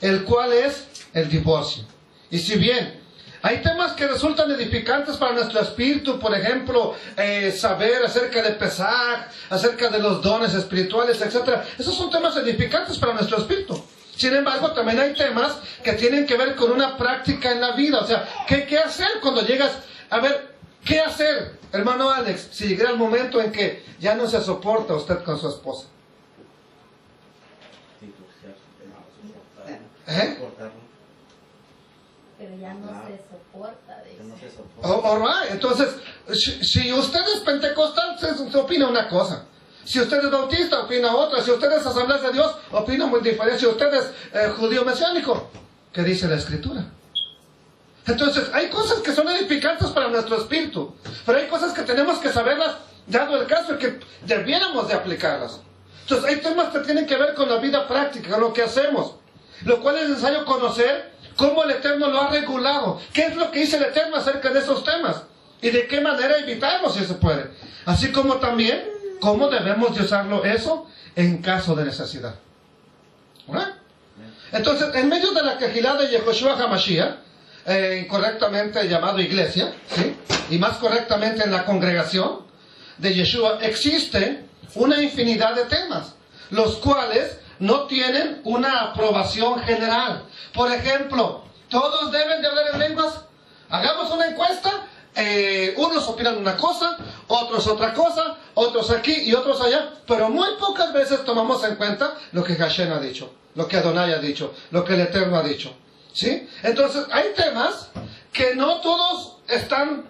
el cual es el divorcio. Y si bien hay temas que resultan edificantes para nuestro espíritu, por ejemplo, saber acerca de Pesaj, acerca de los dones espirituales, etc. Esos son temas edificantes para nuestro espíritu. Sin embargo, también hay temas que tienen que ver con una práctica en la vida. O sea, ¿qué hacer cuando llegas? A ver, ¿qué hacer, hermano Alex, si llegara el momento en que ya no se soporta usted con su esposa? Pero ya no se soporta, dice. All right. Entonces, si usted es pentecostal, se opina una cosa. Si usted es bautista, opina otra. Si usted es Asamblea de Dios, opina muy diferente. Si usted es judío mesiánico, ¿qué dice la Escritura? Entonces, hay cosas que son edificantes para nuestro espíritu, pero hay cosas que tenemos que saberlas, dado el caso, que debiéramos de aplicarlas. Entonces, hay temas que tienen que ver con la vida práctica, con lo que hacemos, lo cual es necesario conocer cómo el Eterno lo ha regulado, qué es lo que dice el Eterno acerca de esos temas, y de qué manera evitarlos si se puede. Así como también, cómo debemos de usarlo eso en caso de necesidad. ¿Verdad? Entonces, en medio de la quejilá de Yehoshua HaMashiach, incorrectamente llamado iglesia, ¿sí? Y más correctamente en la congregación de Yeshua, existe una infinidad de temas, los cuales no tienen una aprobación general. Por ejemplo, ¿todos deben de hablar en lenguas? Hagamos una encuesta, unos opinan una cosa, otros otra cosa, otros aquí y otros allá, pero muy pocas veces tomamos en cuenta lo que Hashem ha dicho, lo que Adonai ha dicho, lo que el Eterno ha dicho, ¿sí? Entonces, hay temas que no todos están,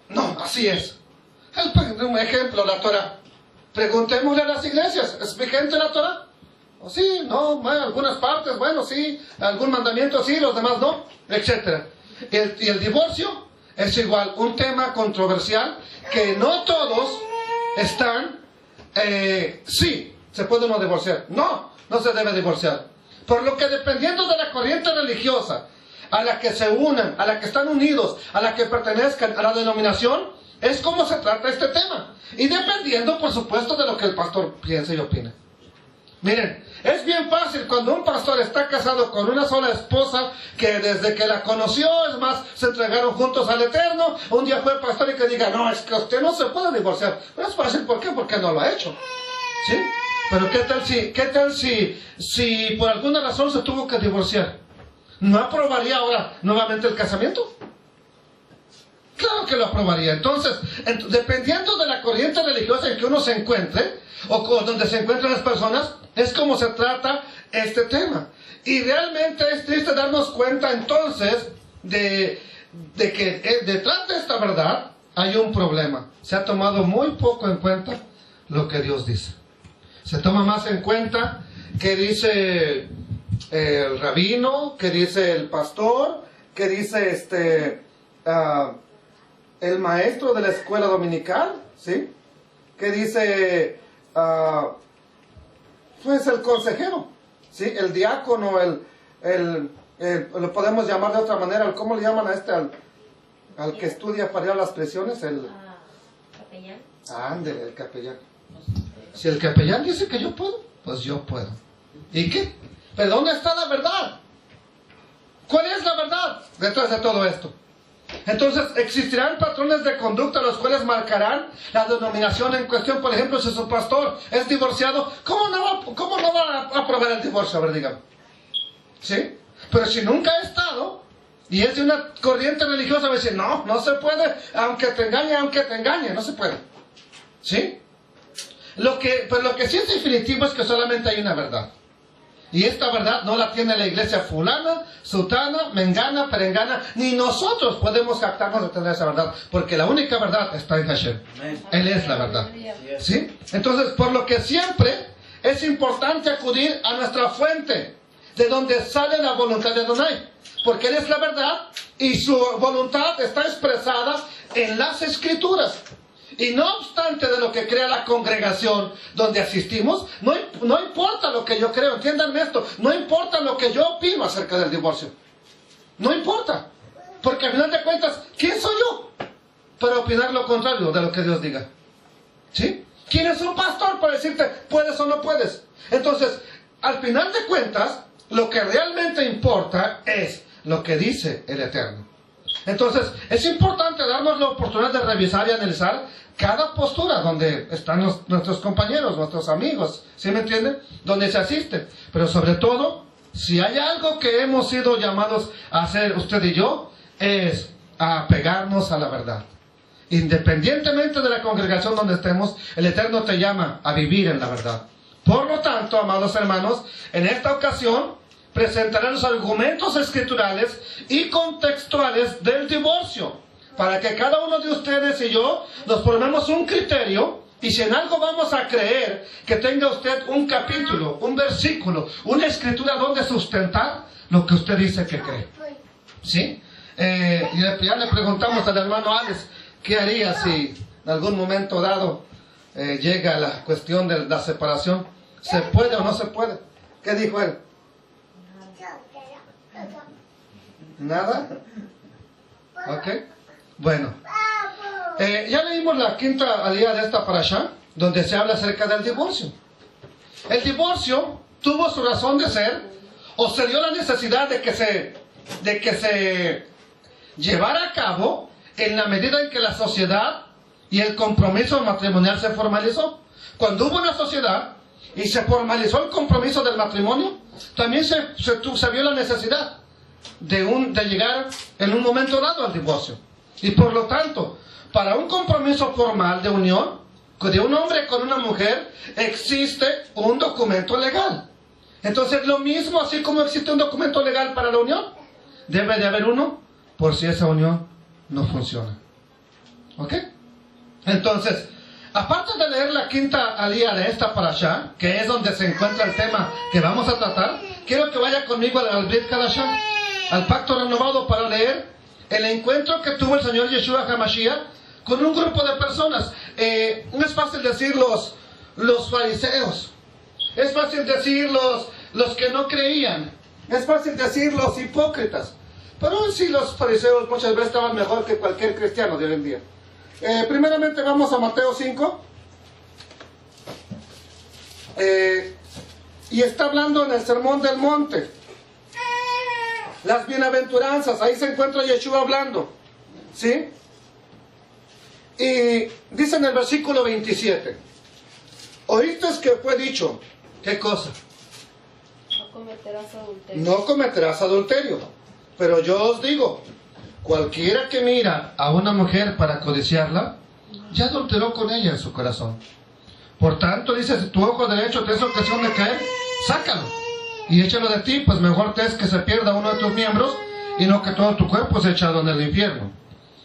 no, así es. Un ejemplo, la Torah. Preguntémosle a las iglesias, ¿es vigente la Torah? O sí, no, bueno, algunas partes, bueno, sí, algún mandamiento sí, los demás no, etc. Y el divorcio es igual, un tema controversial que no todos están, sí, se puede uno divorciar. No, no se debe divorciar. Por lo que dependiendo de la corriente religiosa a la que se unan, a la que están unidos, a la que pertenezcan a la denominación, es como se trata este tema. Y dependiendo, por supuesto, de lo que el pastor piense y opine. Miren, es bien fácil cuando un pastor está casado con una sola esposa, que desde que la conoció, es más, se entregaron juntos al Eterno, un día fue pastor y que diga, no, es que usted no se puede divorciar. Pero es fácil, ¿por qué? Porque no lo ha hecho. ¿Sí? Pero ¿qué tal si por alguna razón se tuvo que divorciar? ¿No aprobaría ahora nuevamente el casamiento? Claro que lo aprobaría. Entonces, dependiendo de la corriente religiosa en que uno se encuentre, o donde se encuentran las personas, es como se trata este tema. Y realmente es triste darnos cuenta entonces de que detrás de esta verdad hay un problema. Se ha tomado muy poco en cuenta lo que Dios dice. Se toma más en cuenta qué dice el rabino, qué dice el pastor, qué dice el maestro de la escuela dominical, ¿sí? ¿Qué dice pues el consejero, ¿sí? El diácono, lo podemos llamar de otra manera, ¿cómo le llaman a al que estudia para ir a las prisiones? Capellán. Ándele, el capellán. Si el capellán dice que yo puedo, pues yo puedo. ¿Y qué? ¿Pero dónde está la verdad? ¿Cuál es la verdad detrás de todo esto? Entonces, existirán patrones de conducta los cuales marcarán la denominación en cuestión. Por ejemplo, si su pastor es divorciado, ¿cómo no va a aprobar el divorcio? A ver, dígame. ¿Sí? Pero si nunca ha estado y es de una corriente religiosa, va a decir, no, no se puede, aunque te engañe, no se puede. ¿Sí? Pero lo que sí es definitivo es que solamente hay una verdad. Y esta verdad no la tiene la iglesia fulana, sutana, mengana, perengana, ni nosotros podemos jactarnos de tener esa verdad, porque la única verdad está en Hashem. Él es la verdad. ¿Sí? Entonces, por lo que siempre es importante acudir a nuestra fuente, de donde sale la voluntad de Adonai, porque Él es la verdad y su voluntad está expresada en las Escrituras. Y no obstante de lo que crea la congregación donde asistimos, no importa lo que yo creo, entiéndanme esto, no importa lo que yo opino acerca del divorcio. No importa. Porque al final de cuentas, ¿quién soy yo para opinar lo contrario de lo que Dios diga? ¿Sí? ¿Quién es un pastor para decirte puedes o no puedes? Entonces, al final de cuentas, Lo que realmente importa es lo que dice el Eterno. Entonces, es importante darnos la oportunidad de revisar y analizar cada postura donde están nuestros compañeros, nuestros amigos, ¿sí me entienden? Donde se asiste. Pero sobre todo, si hay algo que hemos sido llamados a hacer usted y yo, es a apegarnos a la verdad. Independientemente de la congregación donde estemos, el Eterno te llama a vivir en la verdad. Por lo tanto, amados hermanos, en esta ocasión presentaré los argumentos escriturales y contextuales del divorcio, para que cada uno de ustedes y yo nos formemos un criterio, y si en algo vamos a creer, que tenga usted un capítulo, un versículo, una escritura donde sustentar lo que usted dice que cree. ¿Sí? Ya le preguntamos al hermano Alex, ¿qué haría si en algún momento dado llega la cuestión de la separación? ¿Se puede o no se puede? ¿Qué dijo él? ¿Nada? ¿Ok? Bueno. Ya leímos la quinta alía de esta parashá, donde se habla acerca del divorcio. El divorcio tuvo su razón de ser, o se dio la necesidad de que se llevara a cabo en la medida en que la sociedad y el compromiso matrimonial se formalizó. Cuando hubo una sociedad y se formalizó el compromiso del matrimonio, también se vio la necesidad de llegar en un momento dado al divorcio. Y por lo tanto, para un compromiso formal de unión de un hombre con una mujer, existe un documento legal. Entonces, lo mismo, así como existe un documento legal para la unión, debe de haber uno por si esa unión no funciona. ¿Ok? Entonces, aparte de leer la quinta alía de esta parashá, que es donde se encuentra el tema que vamos a tratar, quiero que vaya conmigo al Brit Hadashah, al pacto renovado, para leer el encuentro que tuvo el Señor Yeshua HaMashiach con un grupo de personas. No es fácil decir los fariseos, es fácil decir los que no creían, es fácil decir los hipócritas, pero sí, los fariseos muchas veces estaban mejor que cualquier cristiano de hoy en día. Primeramente vamos a Mateo 5, y está hablando en el Sermón del Monte, las bienaventuranzas. Ahí se encuentra Yeshua hablando, ¿sí? Y dice en el versículo 27, oíste que fue dicho, ¿qué cosa? No cometerás adulterio. No cometerás adulterio. Pero yo os digo, cualquiera que mira a una mujer para codiciarla, ya adulteró con ella en su corazón. Por tanto, dice, si tu ojo derecho te es ocasión de caer, sácalo y échalo de ti, pues mejor te es que se pierda uno de tus miembros y no que todo tu cuerpo sea echado en el infierno.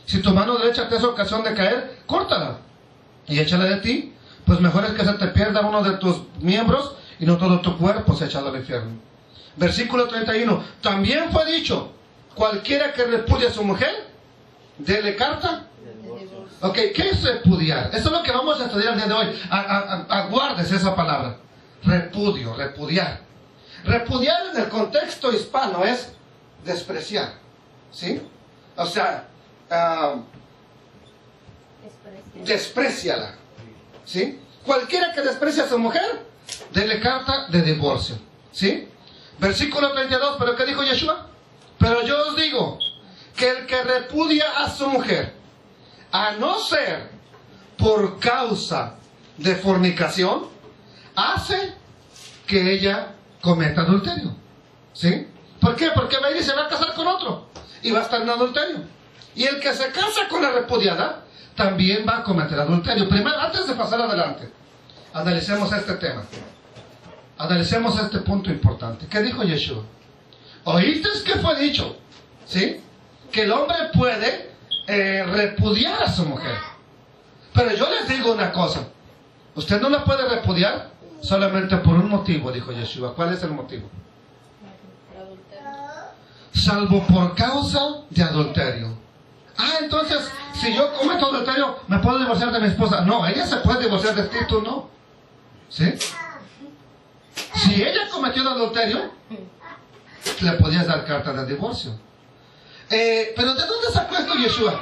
Si tu mano derecha te es ocasión de caer, córtala y échala de ti, pues mejor es que se te pierda uno de tus miembros y no todo tu cuerpo sea echado al infierno. Versículo 31, también fue dicho, cualquiera que repudie a su mujer, dele carta. Ok, ¿qué es repudiar? Eso es lo que vamos a estudiar el día de hoy. Aguárdese esa palabra. Repudio, repudiar. Repudiar en el contexto hispano es despreciar. ¿Sí? O sea, despreciala. ¿Sí? Cualquiera que desprecie a su mujer, dele carta de divorcio. ¿Sí? Versículo 32, ¿pero qué dijo Yeshua? Pero yo os digo que el que repudia a su mujer, a no ser por causa de fornicación, hace que ella cometa adulterio. ¿Sí? ¿Por qué? Porque va a ir y se va a casar con otro y va a estar en adulterio. Y el que se casa con la repudiada también va a cometer adulterio. Primero, antes de pasar adelante, analicemos este tema. Analicemos este punto importante. ¿Qué dijo Yeshua? ¿Oíste que fue dicho? ¿Sí? Que el hombre puede repudiar a su mujer. Pero yo les digo una cosa. Usted no la puede repudiar solamente por un motivo, dijo Yeshua. ¿Cuál es el motivo? Salvo por causa de adulterio. Entonces, si yo cometo adulterio, ¿me puedo divorciar de mi esposa? No, ella se puede divorciar de ti, tú no. ¿Sí? Si ella cometió el adulterio, le podías dar carta de divorcio. Pero ¿de dónde sacó esto Yeshua?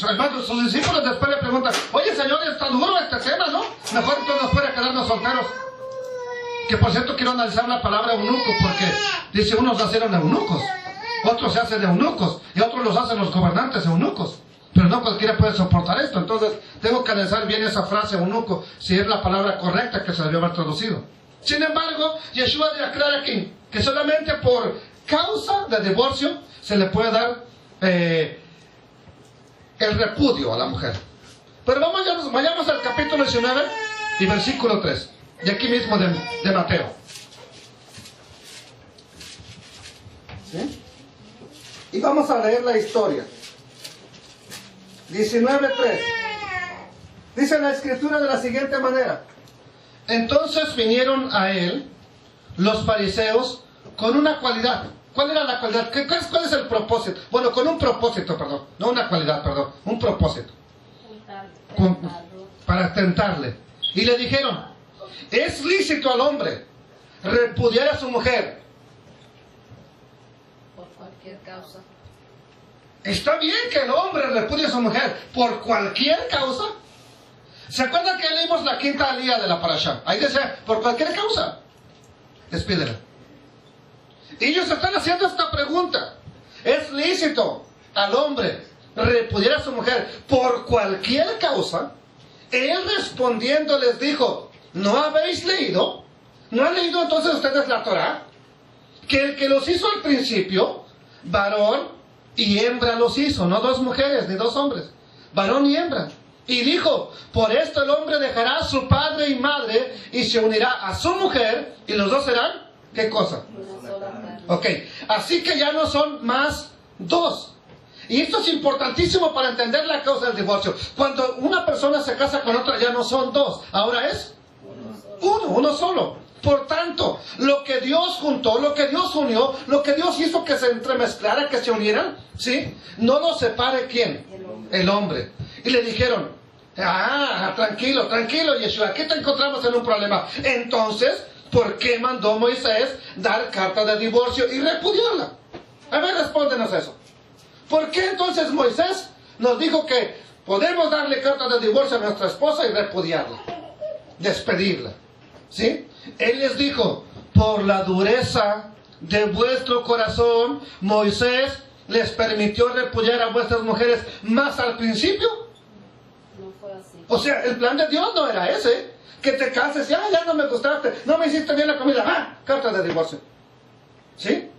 Hermanos, sus discípulos después le preguntan, oye Señor, está duro este tema, ¿no? Mejor entonces nos puede quedarnos solteros. Que por cierto quiero analizar la palabra eunuco, porque dice unos nacieron eunucos, otros se hacen eunucos y otros los hacen los gobernantes eunucos. Pero no cualquiera puede soportar esto. Entonces tengo que analizar bien esa frase eunuco, si es la palabra correcta que se debió haber traducido. Sin embargo, Yeshua aclara aquí que solamente por causa de divorcio se le puede dar el repudio a la mujer. Pero vayamos al capítulo 19 y versículo 3. De aquí mismo de Mateo. ¿Sí? Y vamos a leer la historia. 19:3. Dice la escritura de la siguiente manera. Entonces vinieron a él los fariseos con una cualidad. ¿Cuál era la cualidad? ¿Cuál es el propósito? Bueno, con un propósito, perdón. No una cualidad, perdón. Un propósito. Para tentarle. Y le dijeron, ¿es lícito al hombre repudiar a su mujer? Por cualquier causa. ¿Está bien que el hombre repudie a su mujer por cualquier causa? ¿Se acuerdan que leímos la quinta alía de la parashá? Ahí decía, por cualquier causa. Despídela. Ellos están haciendo esta pregunta. ¿Es lícito al hombre repudiar a su mujer por cualquier causa? Él respondiendo les dijo, ¿no habéis leído? ¿No han leído entonces ustedes la Torá? Que el que los hizo al principio, varón y hembra los hizo, no dos mujeres ni dos hombres, varón y hembra. Y dijo, por esto el hombre dejará a su padre y madre y se unirá a su mujer y los dos serán, ¿qué cosa? Una sola carne. Ok, así que ya no son más dos. Y esto es importantísimo para entender la causa del divorcio. Cuando una persona se casa con otra ya no son dos, ahora es uno solo. Por tanto, lo que Dios juntó, lo que Dios unió, lo que Dios hizo que se entremezclara, que se unieran, ¿sí? No lo separe ¿quién? El hombre. Y le dijeron, tranquilo, Yeshua, aquí te encontramos en un problema. Entonces, ¿por qué mandó Moisés dar carta de divorcio y repudiarla? A ver, respóndenos eso. ¿Por qué entonces Moisés nos dijo que podemos darle carta de divorcio a nuestra esposa y repudiarla? Despedirla. ¿Sí? Él les dijo, por la dureza de vuestro corazón, Moisés les permitió repudiar a vuestras mujeres más al principio. No fue así. O sea, el plan de Dios no era ese. Que te cases y, ya no me gustaste, no me hiciste bien la comida, carta de divorcio. ¿Sí?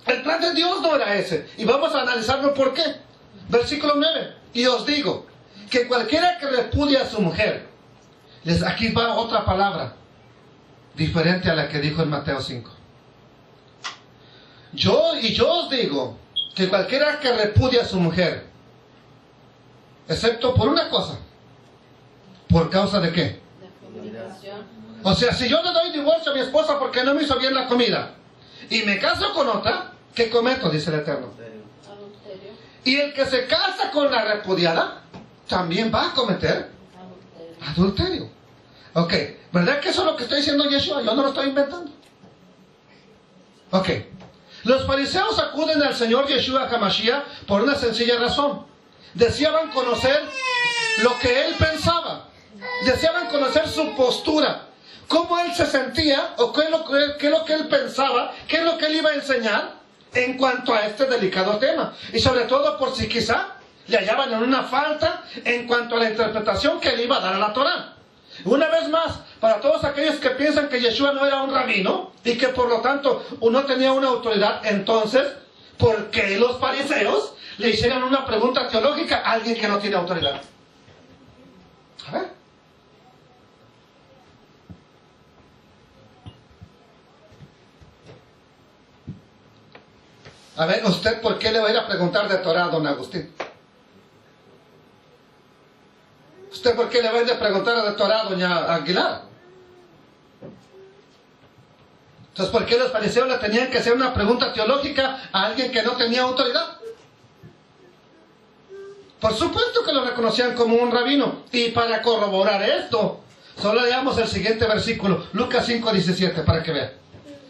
El plan de Dios no era ese. Y vamos a analizarlo por qué. Versículo 9. Y os digo, que cualquiera que repudie a su mujer, aquí va otra palabra, diferente a la que dijo en Mateo 5. Yo os digo, que cualquiera que repudie a su mujer, excepto por una cosa, ¿por causa de qué? De fornicación. O sea, si yo le doy divorcio a mi esposa porque no me hizo bien la comida, y me caso con otra, ¿qué cometo? Dice el Eterno. Adulterio. Y el que se casa con la repudiada, también va a cometer adulterio. Ok, ¿verdad que eso es lo que está diciendo Yeshua? Yo no lo estoy inventando. Ok, los fariseos acuden al Señor Yeshua HaMashiach por una sencilla razón. Deseaban conocer lo que Él pensaba. Deseaban conocer su postura. Cómo Él se sentía, o qué es lo que Él pensaba, qué es lo que Él iba a enseñar en cuanto a este delicado tema. Y sobre todo por si quizá le hallaban en una falta en cuanto a la interpretación que Él iba a dar a la Torá. Una vez más, para todos aquellos que piensan que Yeshua no era un rabino y que por lo tanto no tenía una autoridad, entonces, ¿por qué los fariseos le hicieron una pregunta teológica a alguien que no tiene autoridad? A ver. A ver, ¿usted por qué le va a ir a preguntar de Torah a don Agustín? ¿Usted por qué le va a ir a preguntar de Torah a doña Aguilar? Entonces, ¿por qué los fariseos le tenían que hacer una pregunta teológica a alguien que no tenía autoridad? Por supuesto que lo reconocían como un rabino. Y para corroborar esto, solo leamos el siguiente versículo, Lucas 5:17, para que vean.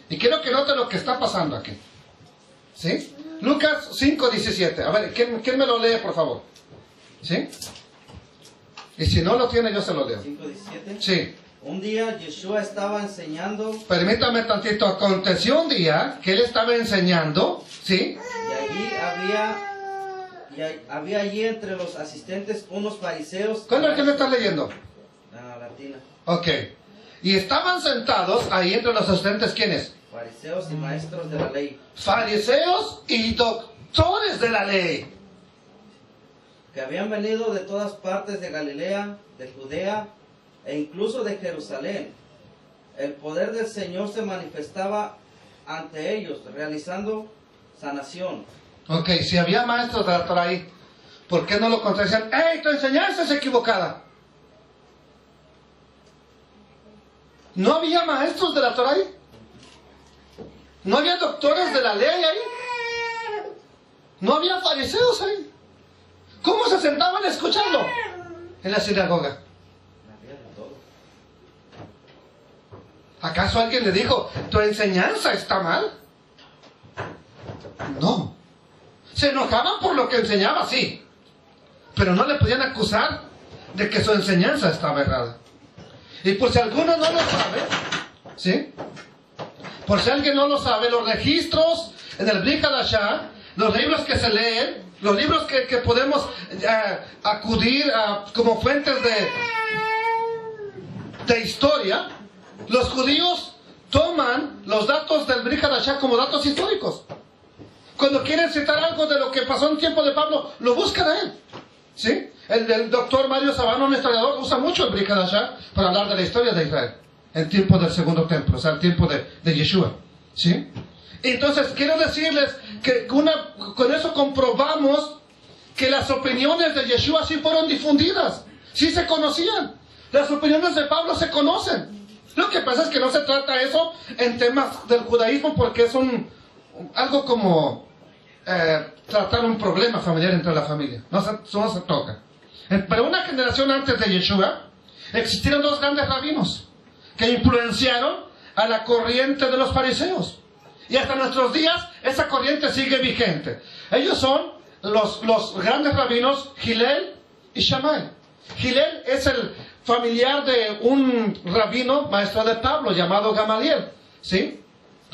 Y quiero que noten lo que está pasando aquí. ¿Sí? Lucas 5:17. A ver, ¿quién me lo lee, por favor? ¿Sí? Y si no lo tiene, yo se lo leo. 5:17. Sí. Un día Yeshua estaba enseñando Permítame tantito. Aconteció un día que él estaba enseñando, ¿sí? había allí entre los asistentes unos fariseos. ¿Cuál es el que me estás leyendo? La latina. Ok. Y estaban sentados ahí entre los asistentes, ¿quiénes? Fariseos y maestros de la ley, Fariseos y doctores de la ley. que habían venido de todas partes de Galilea, de Judea e incluso de Jerusalén. El poder del Señor se manifestaba ante ellos, realizando sanación. Ok, si había maestros de la Torah ahí, ¿por qué no lo contradecían? ¡Ey, tu enseñanza es equivocada! ¿No había maestros de la Torah ahí? ¿No había doctores de la ley ahí? ¿No había fariseos ahí? ¿Cómo se sentaban a escucharlo? En la sinagoga. Había de todo. ¿Acaso alguien le dijo, tu enseñanza está mal? No. Se enojaban por lo que enseñaba, sí. Pero no le podían acusar de que su enseñanza estaba errada. Y por si alguno no lo sabe, ¿sí? Por si alguien no lo sabe, los registros en el Brit Hadashah, los libros que se leen, los libros que podemos acudir a, como fuentes de historia, los judíos toman los datos del Brit Hadashah como datos históricos. Cuando quieren citar algo de lo que pasó en tiempo de Pablo, lo buscan a él. ¿Sí? El doctor Mario Sabano, un historiador, usa mucho el Brit Hadashah para hablar de la historia de Israel. En tiempo del segundo templo, o sea, el tiempo de Yeshua. ¿Sí? Entonces, quiero decirles que con eso comprobamos que las opiniones de Yeshua sí fueron difundidas. Sí se conocían. Las opiniones de Pablo se conocen. Lo que pasa es que no se trata eso en temas del judaísmo porque es algo como tratar un problema familiar entre la familia. No se toca. Pero una generación antes de Yeshua existieron dos grandes rabinos que influenciaron a la corriente de los fariseos. Y hasta nuestros días esa corriente sigue vigente. Ellos son los grandes rabinos Hillel y Shammai. Hillel es el familiar de un rabino maestro de Pablo llamado Gamaliel, ¿sí?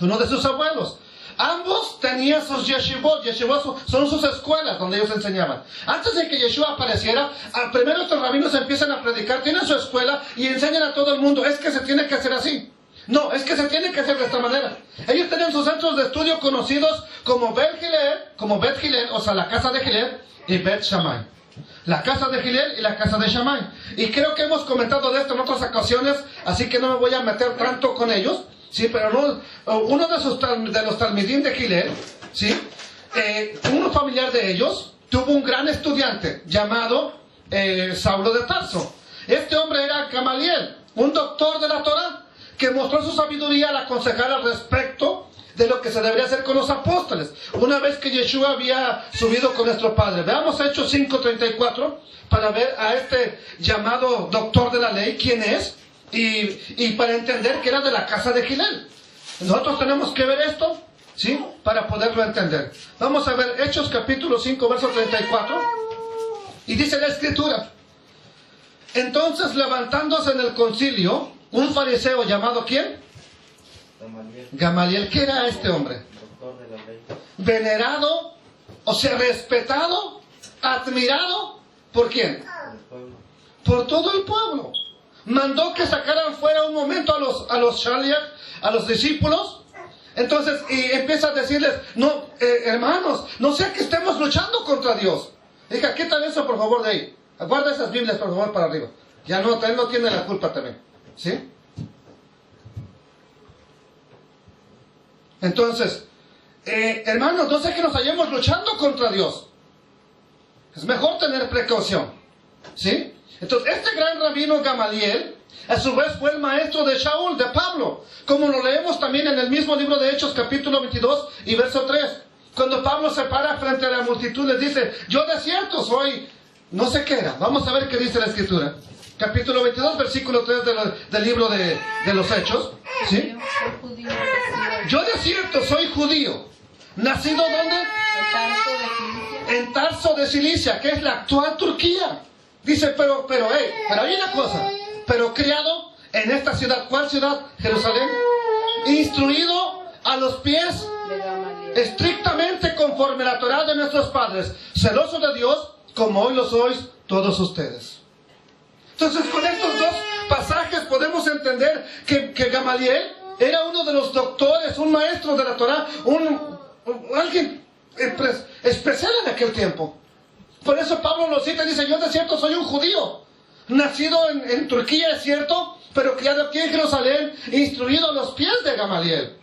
Uno de sus abuelos. Ambos tenían sus yeshivot. Yeshivot son sus escuelas donde ellos enseñaban. Antes de que Yeshua apareciera, primero estos rabinos empiezan a predicar, tienen su escuela y enseñan a todo el mundo. Es que se tiene que hacer así. No, es que se tiene que hacer de esta manera. Ellos tienen sus centros de estudio conocidos como Bet Hillel, o sea, la casa de Hillel, y Bet Shammai. La casa de Hillel y la casa de Shammai. Y creo que hemos comentado de esto en otras ocasiones, así que no me voy a meter tanto con ellos. Sí, pero no, uno de los talmidín de Hillel, ¿sí? Un familiar de ellos tuvo un gran estudiante llamado Saulo de Tarso. Este hombre era Gamaliel, un doctor de la Torah, que mostró su sabiduría al aconsejar al respecto de lo que se debería hacer con los apóstoles. Una vez que Yeshua había subido con nuestro Padre. Veamos Hechos 5:34 para ver a este llamado doctor de la ley, quién es. Y para entender que era de la casa de Hillel. Nosotros tenemos que ver esto, ¿sí? Para poderlo entender. Vamos a ver Hechos capítulo 5, verso 34. Y dice la escritura: entonces, levantándose en el concilio, un fariseo llamado ¿quién? Gamaliel. ¿Qué era este hombre? Doctor de la ley. Venerado, o sea, respetado, admirado, ¿por quién? Del pueblo. Por todo el pueblo. Mandó que sacaran fuera un momento a los shaliach, a los discípulos. Entonces, y empieza a decirles: no, hermanos, no sea que estemos luchando contra Dios. Diga, quítale eso por favor de ahí. Guarda esas Biblias por favor para arriba. Ya no, él no tiene la culpa también. ¿Sí? Entonces, hermanos, no sé que nos hallemos luchando contra Dios. Es mejor tener precaución. ¿Sí? Entonces, este gran rabino Gamaliel, a su vez fue el maestro de Shaul, de Pablo, como lo leemos también en el mismo libro de Hechos, capítulo 22 y verso 3. Cuando Pablo se para frente a la multitud, les dice: yo de cierto soy, no sé qué era. Vamos a ver qué dice la escritura. Capítulo 22, versículo 3 del libro de los Hechos. ¿Sí? Yo de cierto soy judío. ¿Nacido dónde? En Tarso de Cilicia, que es la actual Turquía. Dice, pero hay una cosa, pero criado en esta ciudad. ¿Cuál ciudad? Jerusalén. Instruido a los pies de Gamaliel. estrictamente conforme a la Torá de nuestros padres, celoso de Dios, como hoy lo sois todos ustedes. Entonces, con estos dos pasajes podemos entender que Gamaliel era uno de los doctores, un maestro de la Torá, alguien especial en aquel tiempo. Por eso Pablo lo cita y dice: yo de cierto soy un judío, nacido en Turquía, es cierto, pero criado aquí en Jerusalén, instruido a los pies de Gamaliel.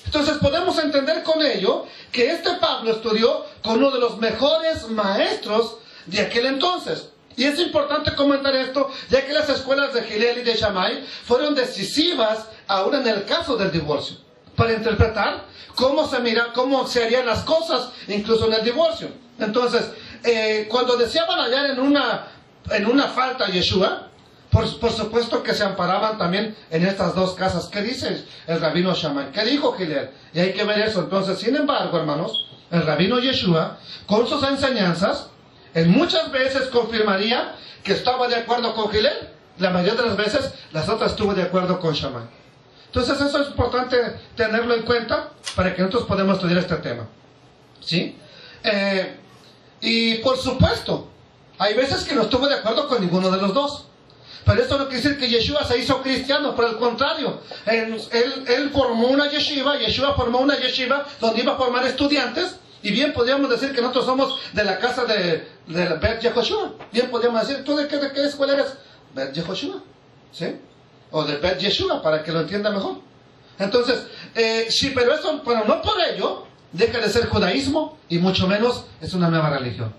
Entonces podemos entender con ello que este Pablo estudió con uno de los mejores maestros de aquel entonces. Y es importante comentar esto, ya que las escuelas de Hillel y de Shammai fueron decisivas aún en el caso del divorcio, para interpretar cómo se harían las cosas, incluso en el divorcio. Entonces, cuando deseaban hallar en una falta a Yeshua, por supuesto que se amparaban también en estas dos casas. ¿Qué dice el rabino Shammai? ¿Qué dijo Hillel? Y hay que ver eso. Entonces, sin embargo, hermanos, el rabino Yeshua, con sus enseñanzas, en muchas veces confirmaría que estaba de acuerdo con Hillel. La mayoría de las veces, las otras estuvo de acuerdo con Shammai. Entonces, eso es importante tenerlo en cuenta para que nosotros podamos estudiar este tema. ¿Sí? Y por supuesto, hay veces que no estuvo de acuerdo con ninguno de los dos. Pero esto no quiere decir que Yeshua se hizo cristiano, por el contrario. Él formó una yeshiva, Yeshua formó una yeshiva donde iba a formar estudiantes. Y bien podríamos decir que nosotros somos de la casa de Bet Yehoshua. Bien podríamos decir: ¿tú de qué escuela eres? Bet Yehoshua. ¿Sí? O de Bet Yeshua, para que lo entienda mejor. Entonces, sí, pero eso, bueno, no por ello deja de ser judaísmo, y mucho menos es una nueva religión.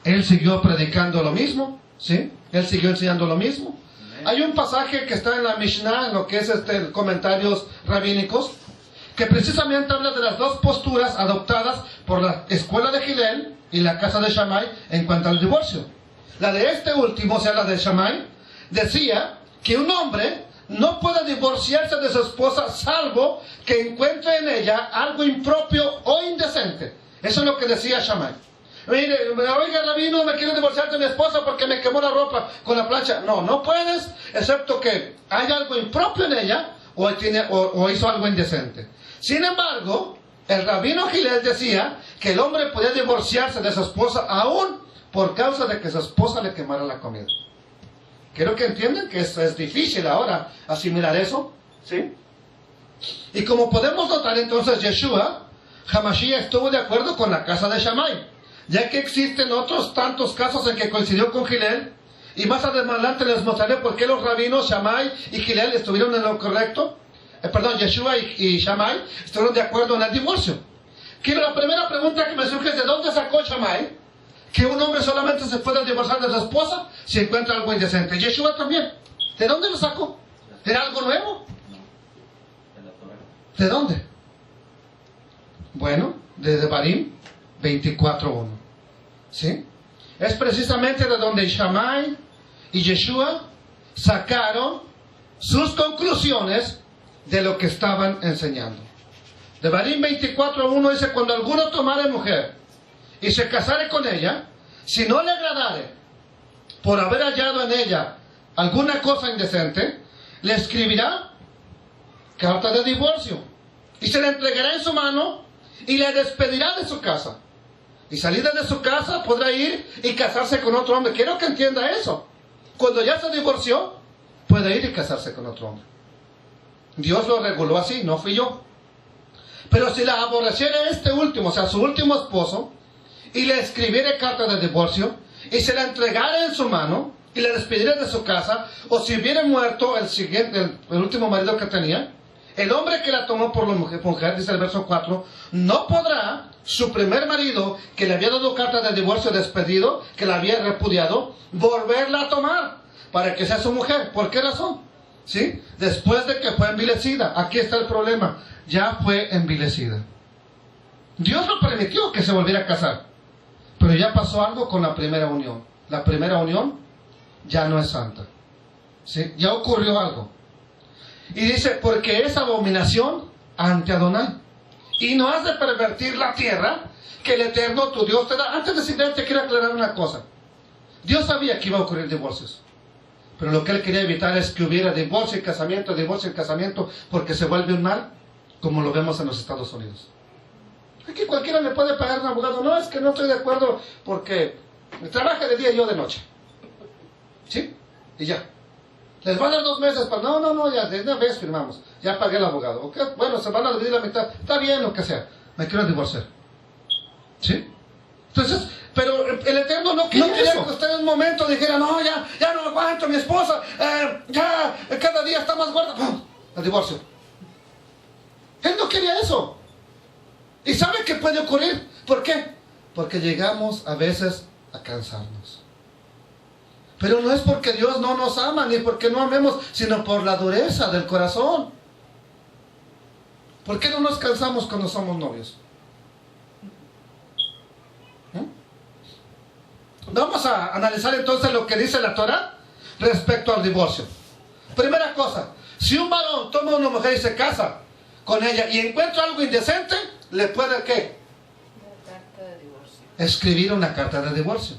Él siguió predicando lo mismo, ¿sí? Él siguió enseñando lo mismo. Hay un pasaje que está en la Mishnah, en lo que es comentarios rabínicos, que precisamente habla de las dos posturas adoptadas por la escuela de Hillel y la casa de Shammai en cuanto al divorcio. La de este último, o sea, la de Shammai, decía que un hombre no puede divorciarse de su esposa salvo que encuentre en ella algo impropio o indecente. Eso es lo que decía Shammai. Mire, oiga, rabino, me quiero divorciar de mi esposa porque me quemó la ropa con la plancha. No, no puedes, excepto que haya algo impropio en ella o hizo algo indecente. Sin embargo, el rabino Hillel decía que el hombre podía divorciarse de su esposa aún por causa de que su esposa le quemara la comida. Quiero que entiendan que es difícil ahora asimilar eso, ¿sí? Y como podemos notar, entonces, Yeshua HaMashiach estuvo de acuerdo con la casa de Shammai, ya que existen otros tantos casos en que coincidió con Hillel, y más adelante les mostraré por qué los rabinos Shammai y Hillel estuvieron en lo correcto. Yeshua y Shammai estuvieron de acuerdo en el divorcio. La primera pregunta que me surge es: ¿de dónde sacó Shammai que un hombre solamente se puede divorciar de su esposa si encuentra algo indecente? Yeshua también. ¿De dónde lo sacó? ¿Era algo nuevo? ¿De dónde? Bueno, de Devarim 24:1. ¿Sí? Es precisamente de donde Shammai y Yeshua sacaron sus conclusiones de lo que estaban enseñando. Devarim 24:1 dice: cuando alguno tomare mujer y se casare con ella, si no le agradare por haber hallado en ella alguna cosa indecente, le escribirá carta de divorcio y se la entregará en su mano y le despedirá de su casa. Y salida de su casa podrá ir y casarse con otro hombre. Quiero que entienda eso. Cuando ya se divorció, puede ir y casarse con otro hombre. Dios lo reguló así, no fui yo. Pero si la aborreciera este último, o sea, su último esposo, y le escribiera carta de divorcio, y se la entregara en su mano, y le despidiera de su casa, o si hubiera muerto el último marido que tenía, el hombre que la tomó por mujer, dice el verso 4, no podrá su primer marido, que le había dado carta de divorcio despedido, que la había repudiado, volverla a tomar, para que sea su mujer. ¿Por qué razón? ¿Sí? Después de que fue envilecida. Aquí está el problema: ya fue envilecida. Dios lo permitió que se volviera a casar, pero ya pasó algo con la primera unión. La primera unión ya no es santa, ¿sí? Ya ocurrió algo. Y dice: porque es abominación ante Adonai, y no has de pervertir la tierra que el Eterno tu Dios te da. Antes de simplemente quiero aclarar una cosa. Dios sabía que iba a ocurrir divorcios, Pero lo que él quería evitar es que hubiera divorcio y casamiento, porque se vuelve un mal, como lo vemos en los Estados Unidos. Aquí cualquiera le puede pagar a un abogado. No, es que no estoy de acuerdo porque trabaja de día y yo de noche. ¿Sí? Y ya. Les van a dar 2 meses para... No, ya de una vez firmamos. Ya pagué el abogado. ¿Okay? Bueno, se van a dividir la mitad. Está bien, lo que sea. Me quiero divorciar. ¿Sí? Entonces, pero el Eterno no quería que usted en un momento dijera, no, ya no aguanto a mi esposa, ya cada día está más gorda. ¡Pum! El divorcio. Él no quería eso. ¿Y sabe qué puede ocurrir? ¿Por qué? Porque llegamos a veces a cansarnos. Pero no es porque Dios no nos ama, ni porque no amemos, sino por la dureza del corazón. ¿Por qué no nos cansamos cuando somos novios? Vamos a analizar entonces lo que dice la Torah respecto al divorcio. Primera cosa, si un varón toma a una mujer y se casa con ella y encuentra algo indecente, le puede ¿qué? Carta de divorcio. Escribir una carta de divorcio.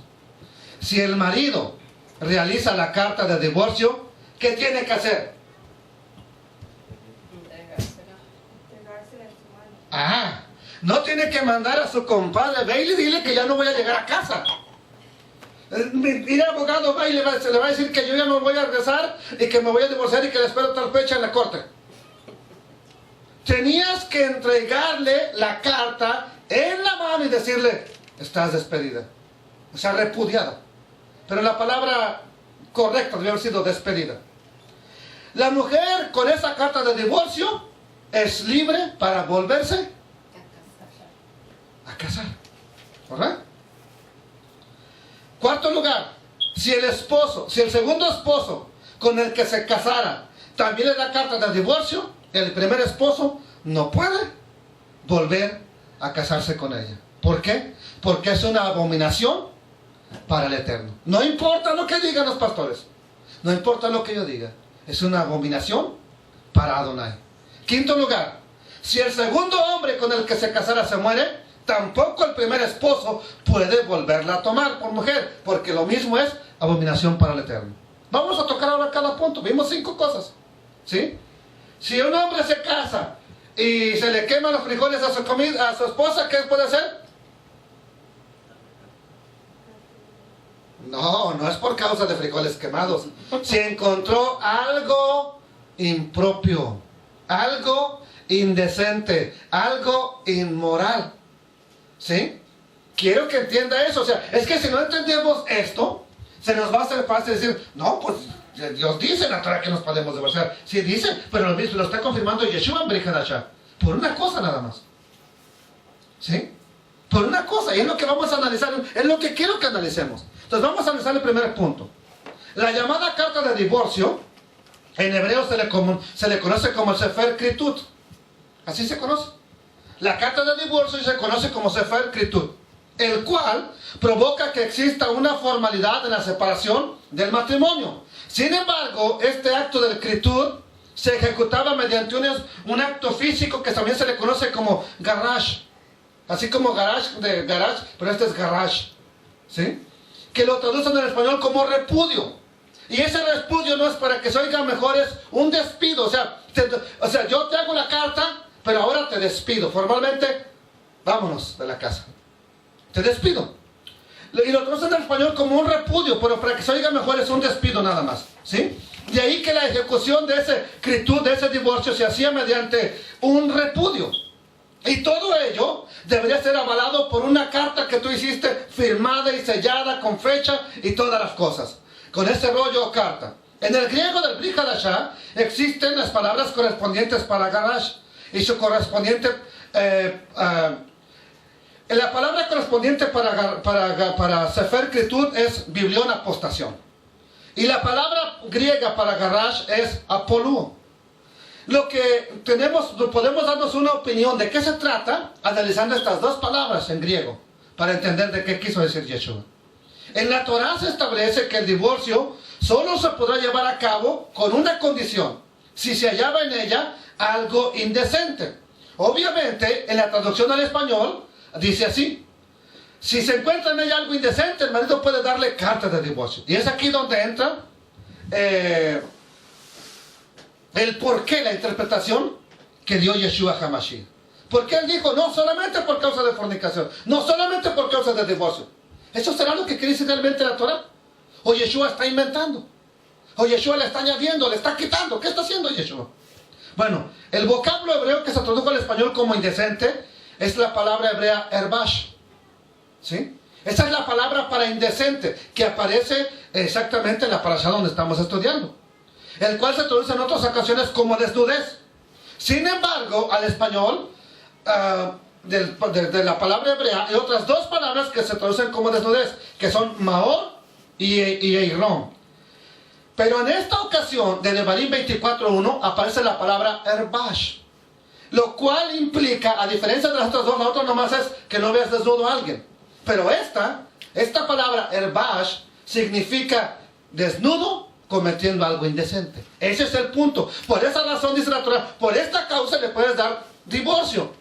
Si el marido realiza la carta de divorcio, ¿qué tiene que hacer? Entregársela en su mano. No tiene que mandar a su compadre, ve y dile que ya no voy a llegar a casa. Ir al abogado va y se le va a decir que yo ya no voy a regresar y que me voy a divorciar y que le espero tal fecha en la corte. Tenías que entregarle la carta en la mano y decirle, estás despedida. O sea, repudiada. Pero la palabra correcta debe haber sido despedida. La mujer con esa carta de divorcio es libre para volverse a casar. ¿Verdad? Cuarto lugar, si el segundo esposo con el que se casara también le da carta de divorcio, el primer esposo no puede volver a casarse con ella. ¿Por qué? Porque es una abominación para el Eterno. No importa lo que digan los pastores, no importa lo que yo diga, es una abominación para Adonai. Quinto lugar, si el segundo hombre con el que se casara se muere, tampoco el primer esposo puede volverla a tomar por mujer, porque lo mismo es abominación para el Eterno. Vamos a tocar ahora cada punto. Vimos 5 cosas, ¿sí? Si un hombre se casa y se le queman los frijoles a su esposa, ¿qué puede hacer? No es por causa de frijoles quemados. Si encontró algo impropio, algo indecente, algo inmoral, ¿sí? Quiero que entienda eso. O sea, es que si no entendemos esto, se nos va a hacer fácil decir, no, pues Dios dice en la Torah que nos podemos divorciar. Sí dice, pero lo está confirmando Yeshua en Brit Hadashah. Por una cosa nada más. ¿Sí? Por una cosa. Y es lo que vamos a analizar. Es lo que quiero que analicemos. Entonces vamos a analizar el primer punto. La llamada carta de divorcio, en hebreo se le conoce como el Sefer Kritut. Así se conoce. La carta de divorcio se conoce como Sefer Kritut, el cual provoca que exista una formalidad en la separación del matrimonio. Sin embargo, este acto del Kritut se ejecutaba mediante un acto físico que también se le conoce como garage. Así como garage, pero este es garage, ¿sí? Que lo traducen en español como repudio. Y ese repudio no es para que se oiga mejor, es un despido. O sea, yo te hago la carta, pero ahora te despido. Formalmente, vámonos de la casa. Te despido. Y lo traducen en español como un repudio, pero para que se oiga mejor es un despido nada más, ¿sí? De ahí que la ejecución de ese Kritut, de ese divorcio, se hacía mediante un repudio. Y todo ello debería ser avalado por una carta que tú hiciste, firmada y sellada con fecha y todas las cosas. Con ese rollo o carta. En el griego del Brit Hadashah existen las palabras correspondientes para garage y su correspondiente... la palabra correspondiente para Sefer Kritut es biblión apostación. Y la palabra griega para garage es apolúo. Lo que podemos darnos una opinión de qué se trata analizando estas dos palabras en griego para entender de qué quiso decir Yeshua. En la Torah se establece que el divorcio solo se podrá llevar a cabo con una condición: si se hallaba en ella algo indecente. Obviamente, en la traducción al español dice así: si se encuentra en ella algo indecente, el marido puede darle carta de divorcio. Y es aquí donde entra el por qué, la interpretación que dio Yeshua HaMashiach. Porque él dijo, no solamente por causa de fornicación, no solamente por causa de divorcio. ¿Eso será lo que quiere decir realmente la Torah? ¿O Yeshua está inventando? ¿O Yeshua le está añadiendo, le está quitando? ¿Qué está haciendo Yeshua? Bueno, el vocablo hebreo que se tradujo al español como indecente es la palabra hebrea herbash. ¿Sí? Esa es la palabra para indecente que aparece exactamente en la parasha donde estamos estudiando, el cual se traduce en otras ocasiones como desnudez. Sin embargo, al español, de la palabra hebrea, hay otras dos palabras que se traducen como desnudez, que son maor y eirón. Pero en esta ocasión, de Devarim 24:1, aparece la palabra herbash, lo cual implica, a diferencia de las otras dos, la otra nomás es que no veas desnudo a alguien. Pero esta palabra herbash significa desnudo cometiendo algo indecente. Ese es el punto. Por esa razón dice la Torah, por esta causa le puedes dar divorcio,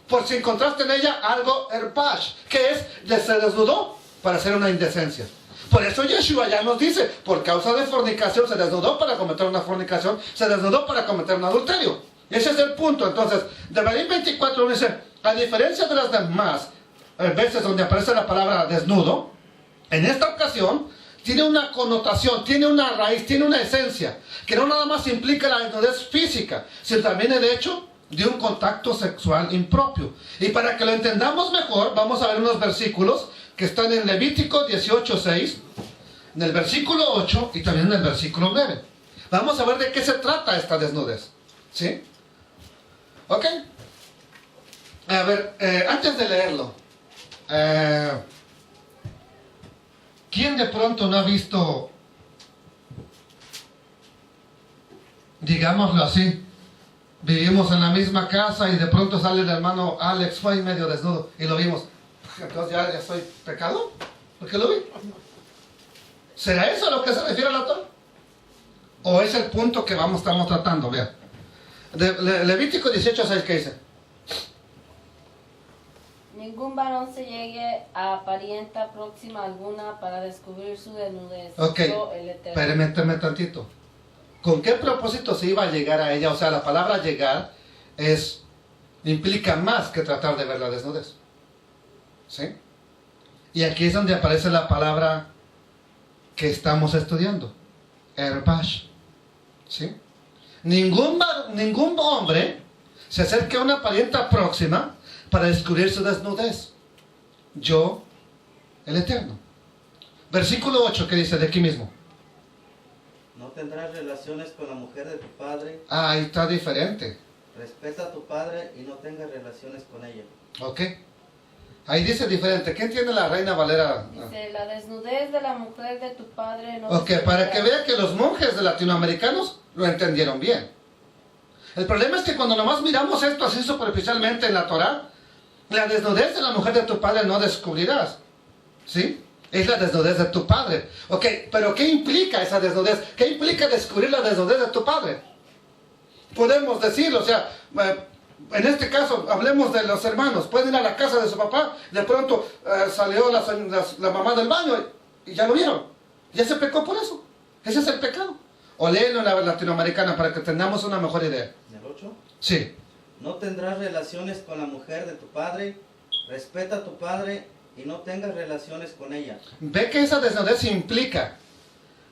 por si encontraste en ella algo herbash, que es, se desnudó para hacer una indecencia. Por eso Yeshua ya nos dice, por causa de fornicación, se desnudó para cometer una fornicación, se desnudó para cometer un adulterio. Ese es el punto. Entonces, Devarim 24 dice, a diferencia de las demás veces donde aparece la palabra desnudo, en esta ocasión tiene una connotación, tiene una raíz, tiene una esencia, que no nada más implica la desnudez física, sino también el hecho de un contacto sexual impropio. Y para que lo entendamos mejor, vamos a ver unos versículos que están en Levítico 18:6, en el versículo 8 y también en el versículo 9. Vamos a ver de qué se trata esta desnudez. ¿Sí? ¿Ok? A ver, antes de leerlo, ¿quién de pronto no ha visto, digámoslo así, vivimos en la misma casa y de pronto sale el hermano Alex, fue ahí medio desnudo y lo vimos? Entonces ya soy pecado, porque lo vi. ¿Será eso a lo que se refiere a la Torah? ¿O es el punto que estamos tratando? Vean, Levítico 18:6, ¿qué dice? Ningún varón se llegue a parienta próxima alguna para descubrir su desnudez. Ok, permíteme tantito. ¿Con qué propósito se iba a llegar a ella? O sea, la palabra llegar implica más que tratar de ver la desnudez. ¿Sí? Y aquí es donde aparece la palabra que estamos estudiando, herbash. ¿Sí? Ningún hombre se acerque a una parienta próxima para descubrir su desnudez. Yo, el Eterno. Versículo 8, que dice de aquí mismo. No tendrás relaciones con la mujer de tu padre. Ah, ahí está diferente. Respeta a tu padre y no tengas relaciones con ella. Ok. Ahí dice diferente. ¿Qué entiende la Reina Valera? Dice, la desnudez de la mujer de tu padre no. Ok, para que vea que los monjes de latinoamericanos lo entendieron bien. El problema es que cuando nomás miramos esto así superficialmente en la Torah, la desnudez de la mujer de tu padre no descubrirás. ¿Sí? Es la desnudez de tu padre. Ok, pero ¿qué implica esa desnudez? ¿Qué implica descubrir la desnudez de tu padre? Podemos decirlo, o sea, en este caso, hablemos de los hermanos. Pueden ir a la casa de su papá, de pronto salió la mamá del baño y ya lo vieron. Ya se pecó por eso. Ese es el pecado. O léelo en la latinoamericana para que tengamos una mejor idea. ¿El 8? Sí. No tendrás relaciones con la mujer de tu padre. Respeta a tu padre y no tengas relaciones con ella. Ve que esa desnudez implica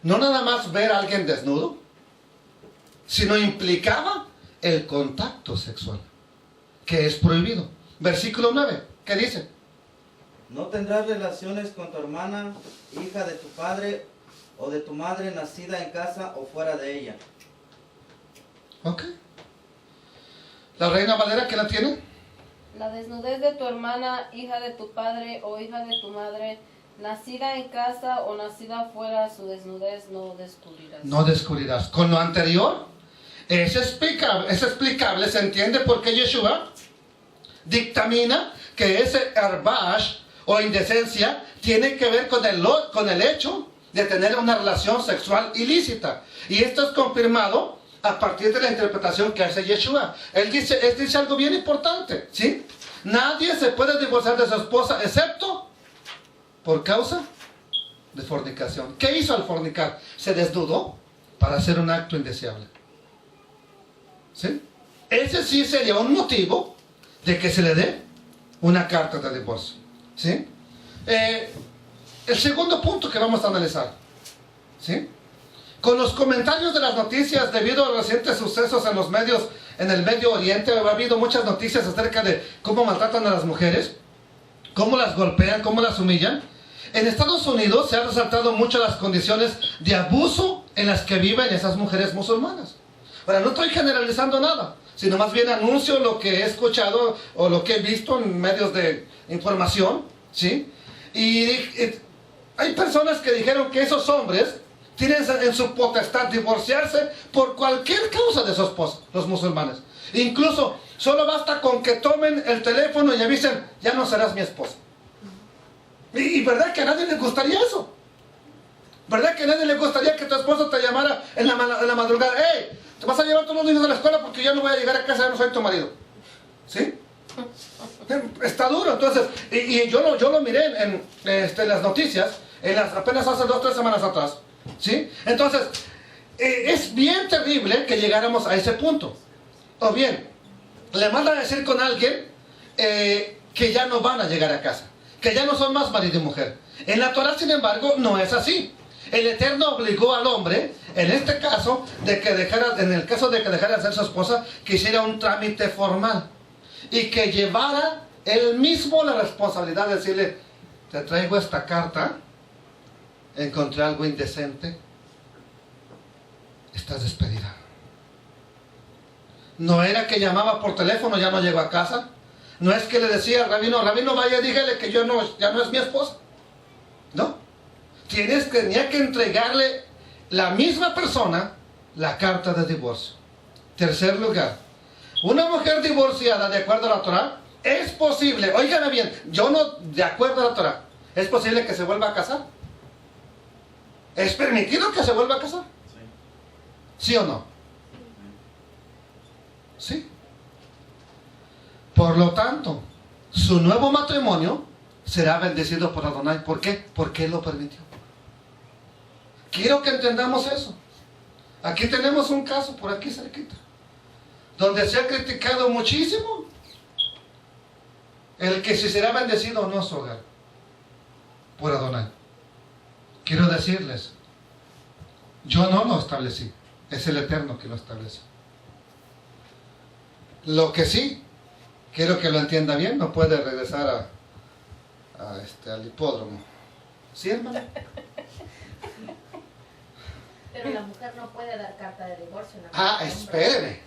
no nada más ver a alguien desnudo, sino implicaba el contacto sexual, que es prohibido. Versículo 9, ¿qué dice? No tendrás relaciones con tu hermana, hija de tu padre o de tu madre nacida en casa o fuera de ella. Ok. ¿La Reina Valera qué la tiene? La desnudez de tu hermana, hija de tu padre o hija de tu madre, nacida en casa o nacida fuera, su desnudez no descubrirás. No descubrirás. Con lo anterior, es explicable, se entiende por qué Yeshua dictamina que ese herbash o indecencia tiene que ver con el hecho de tener una relación sexual ilícita. Y esto es confirmado a partir de la interpretación que hace Yeshua. Él dice algo bien importante, ¿sí? Nadie se puede divorciar de su esposa excepto por causa de fornicación. ¿Qué hizo al fornicar? ¿Se desnudó? para hacer un acto indeseable. ¿Sí? Ese sí sería un motivo de que se le dé una carta de divorcio. ¿Sí? El segundo punto que vamos a analizar. ¿Sí? Con los comentarios de las noticias debido a los recientes sucesos en los medios, en el Medio Oriente, ha habido muchas noticias acerca de cómo maltratan a las mujeres, cómo las golpean, cómo las humillan. En Estados Unidos se han resaltado mucho las condiciones de abuso en las que viven esas mujeres musulmanas. Ahora, no estoy generalizando nada, sino más bien anuncio lo que he escuchado o lo que he visto en medios de información, ¿sí? Y hay personas que dijeron que esos hombres tienen en su potestad divorciarse por cualquier causa de su esposa, los musulmanes. Incluso solo basta con que tomen el teléfono y avisen, ya no serás mi esposa. Y verdad que a nadie le gustaría eso. ¿Verdad que a nadie le gustaría que tu esposo te llamara en la madrugada? ¡Hey! Te vas a llevar todos los niños a la escuela porque ya no voy a llegar a casa, ya no soy tu marido. ¿Sí? Está duro. Entonces, y yo lo miré en las noticias, apenas hace 2 o 3 semanas atrás. ¿Sí? Entonces, es bien terrible que llegáramos a ese punto. O bien, le mandan a decir con alguien que ya no van a llegar a casa, que ya no son más marido y mujer. En la Torah, sin embargo, no es así. El Eterno obligó al hombre, en este caso, en el caso de que dejara de ser su esposa, que hiciera un trámite formal y que llevara él mismo la responsabilidad de decirle, te traigo esta carta, encontré algo indecente, estás despedida. No era que llamaba por teléfono, ya no llegó a casa. No es que le decía al rabino, vaya, dígale que ya no es mi esposa. No. Tenía que entregarle la misma persona la carta de divorcio. Tercer lugar, una mujer divorciada de acuerdo a la Torah, es posible, óigame bien, de acuerdo a la Torah, ¿es posible que se vuelva a casar? ¿Es permitido que se vuelva a casar? ¿Sí o no? Sí. Por lo tanto, su nuevo matrimonio será bendecido por Adonai. ¿Por qué? Porque Él lo permitió. Quiero que entendamos eso. Aquí tenemos un caso por aquí cerquita, donde se ha criticado muchísimo el que si será bendecido o no su hogar por Adonai. Quiero decirles, yo no lo establecí, es el Eterno que lo establece. Lo que sí, quiero que lo entienda bien, no puede regresar al hipódromo. ¿Sí, hermano? Pero la mujer no puede dar carta de divorcio. Espéreme.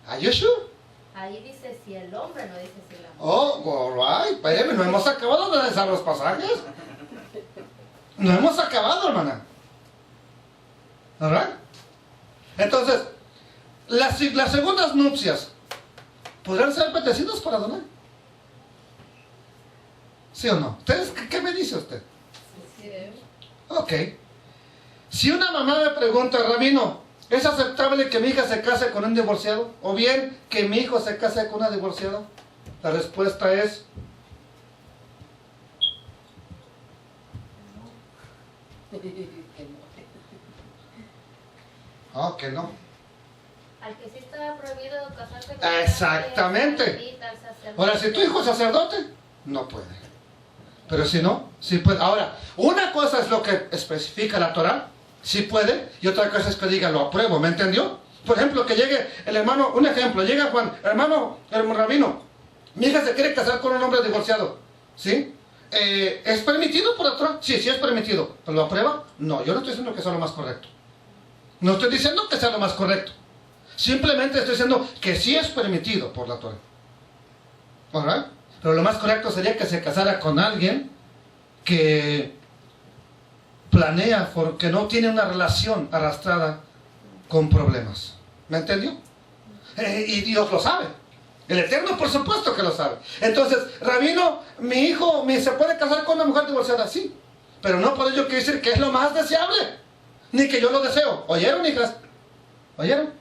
¿Are you sure? Ahí dice si el hombre, no dice si la mujer. Oh, alright, espéreme, no hemos acabado de analizar los pasajes. No hemos acabado, hermana. ¿Alright? Entonces, las segundas nupcias podrán ser bendecidas por Adonai. ¿Sí o no? ¿Ustedes qué me dice usted? Sí. Ok. Si una mamá me pregunta, rabino, ¿es aceptable que mi hija se case con un divorciado? ¿O bien que mi hijo se case con una divorciada? La respuesta es... que no. Al que sí está prohibido casarse con Exactamente. Ahora, si tu hijo es sacerdote, no puede. Pero si no, sí puede. Ahora, una cosa es lo que especifica la Torah, sí puede, y otra cosa es que diga, lo apruebo, ¿me entendió? Por ejemplo, que llegue el hermano, un ejemplo, llega Juan, hermano, el rabino, mi hija se quiere casar con un hombre divorciado, ¿sí? ¿Es permitido por la Torah? Sí, sí es permitido. ¿Lo aprueba? No, yo no estoy diciendo que sea lo más correcto. No estoy diciendo que sea lo más correcto. Simplemente estoy diciendo que sí es permitido por la Torah. ¿Alright? Pero lo más correcto sería que se casara con alguien que planea, que no tiene una relación arrastrada con problemas. ¿Me entendió? Y Dios lo sabe. El Eterno, por supuesto que lo sabe. Entonces, rabino, mi hijo se puede casar con una mujer divorciada, sí. Pero no por ello quiere decir que es lo más deseable, ni que yo lo deseo. ¿Oyeron, hijas? ¿Oyeron?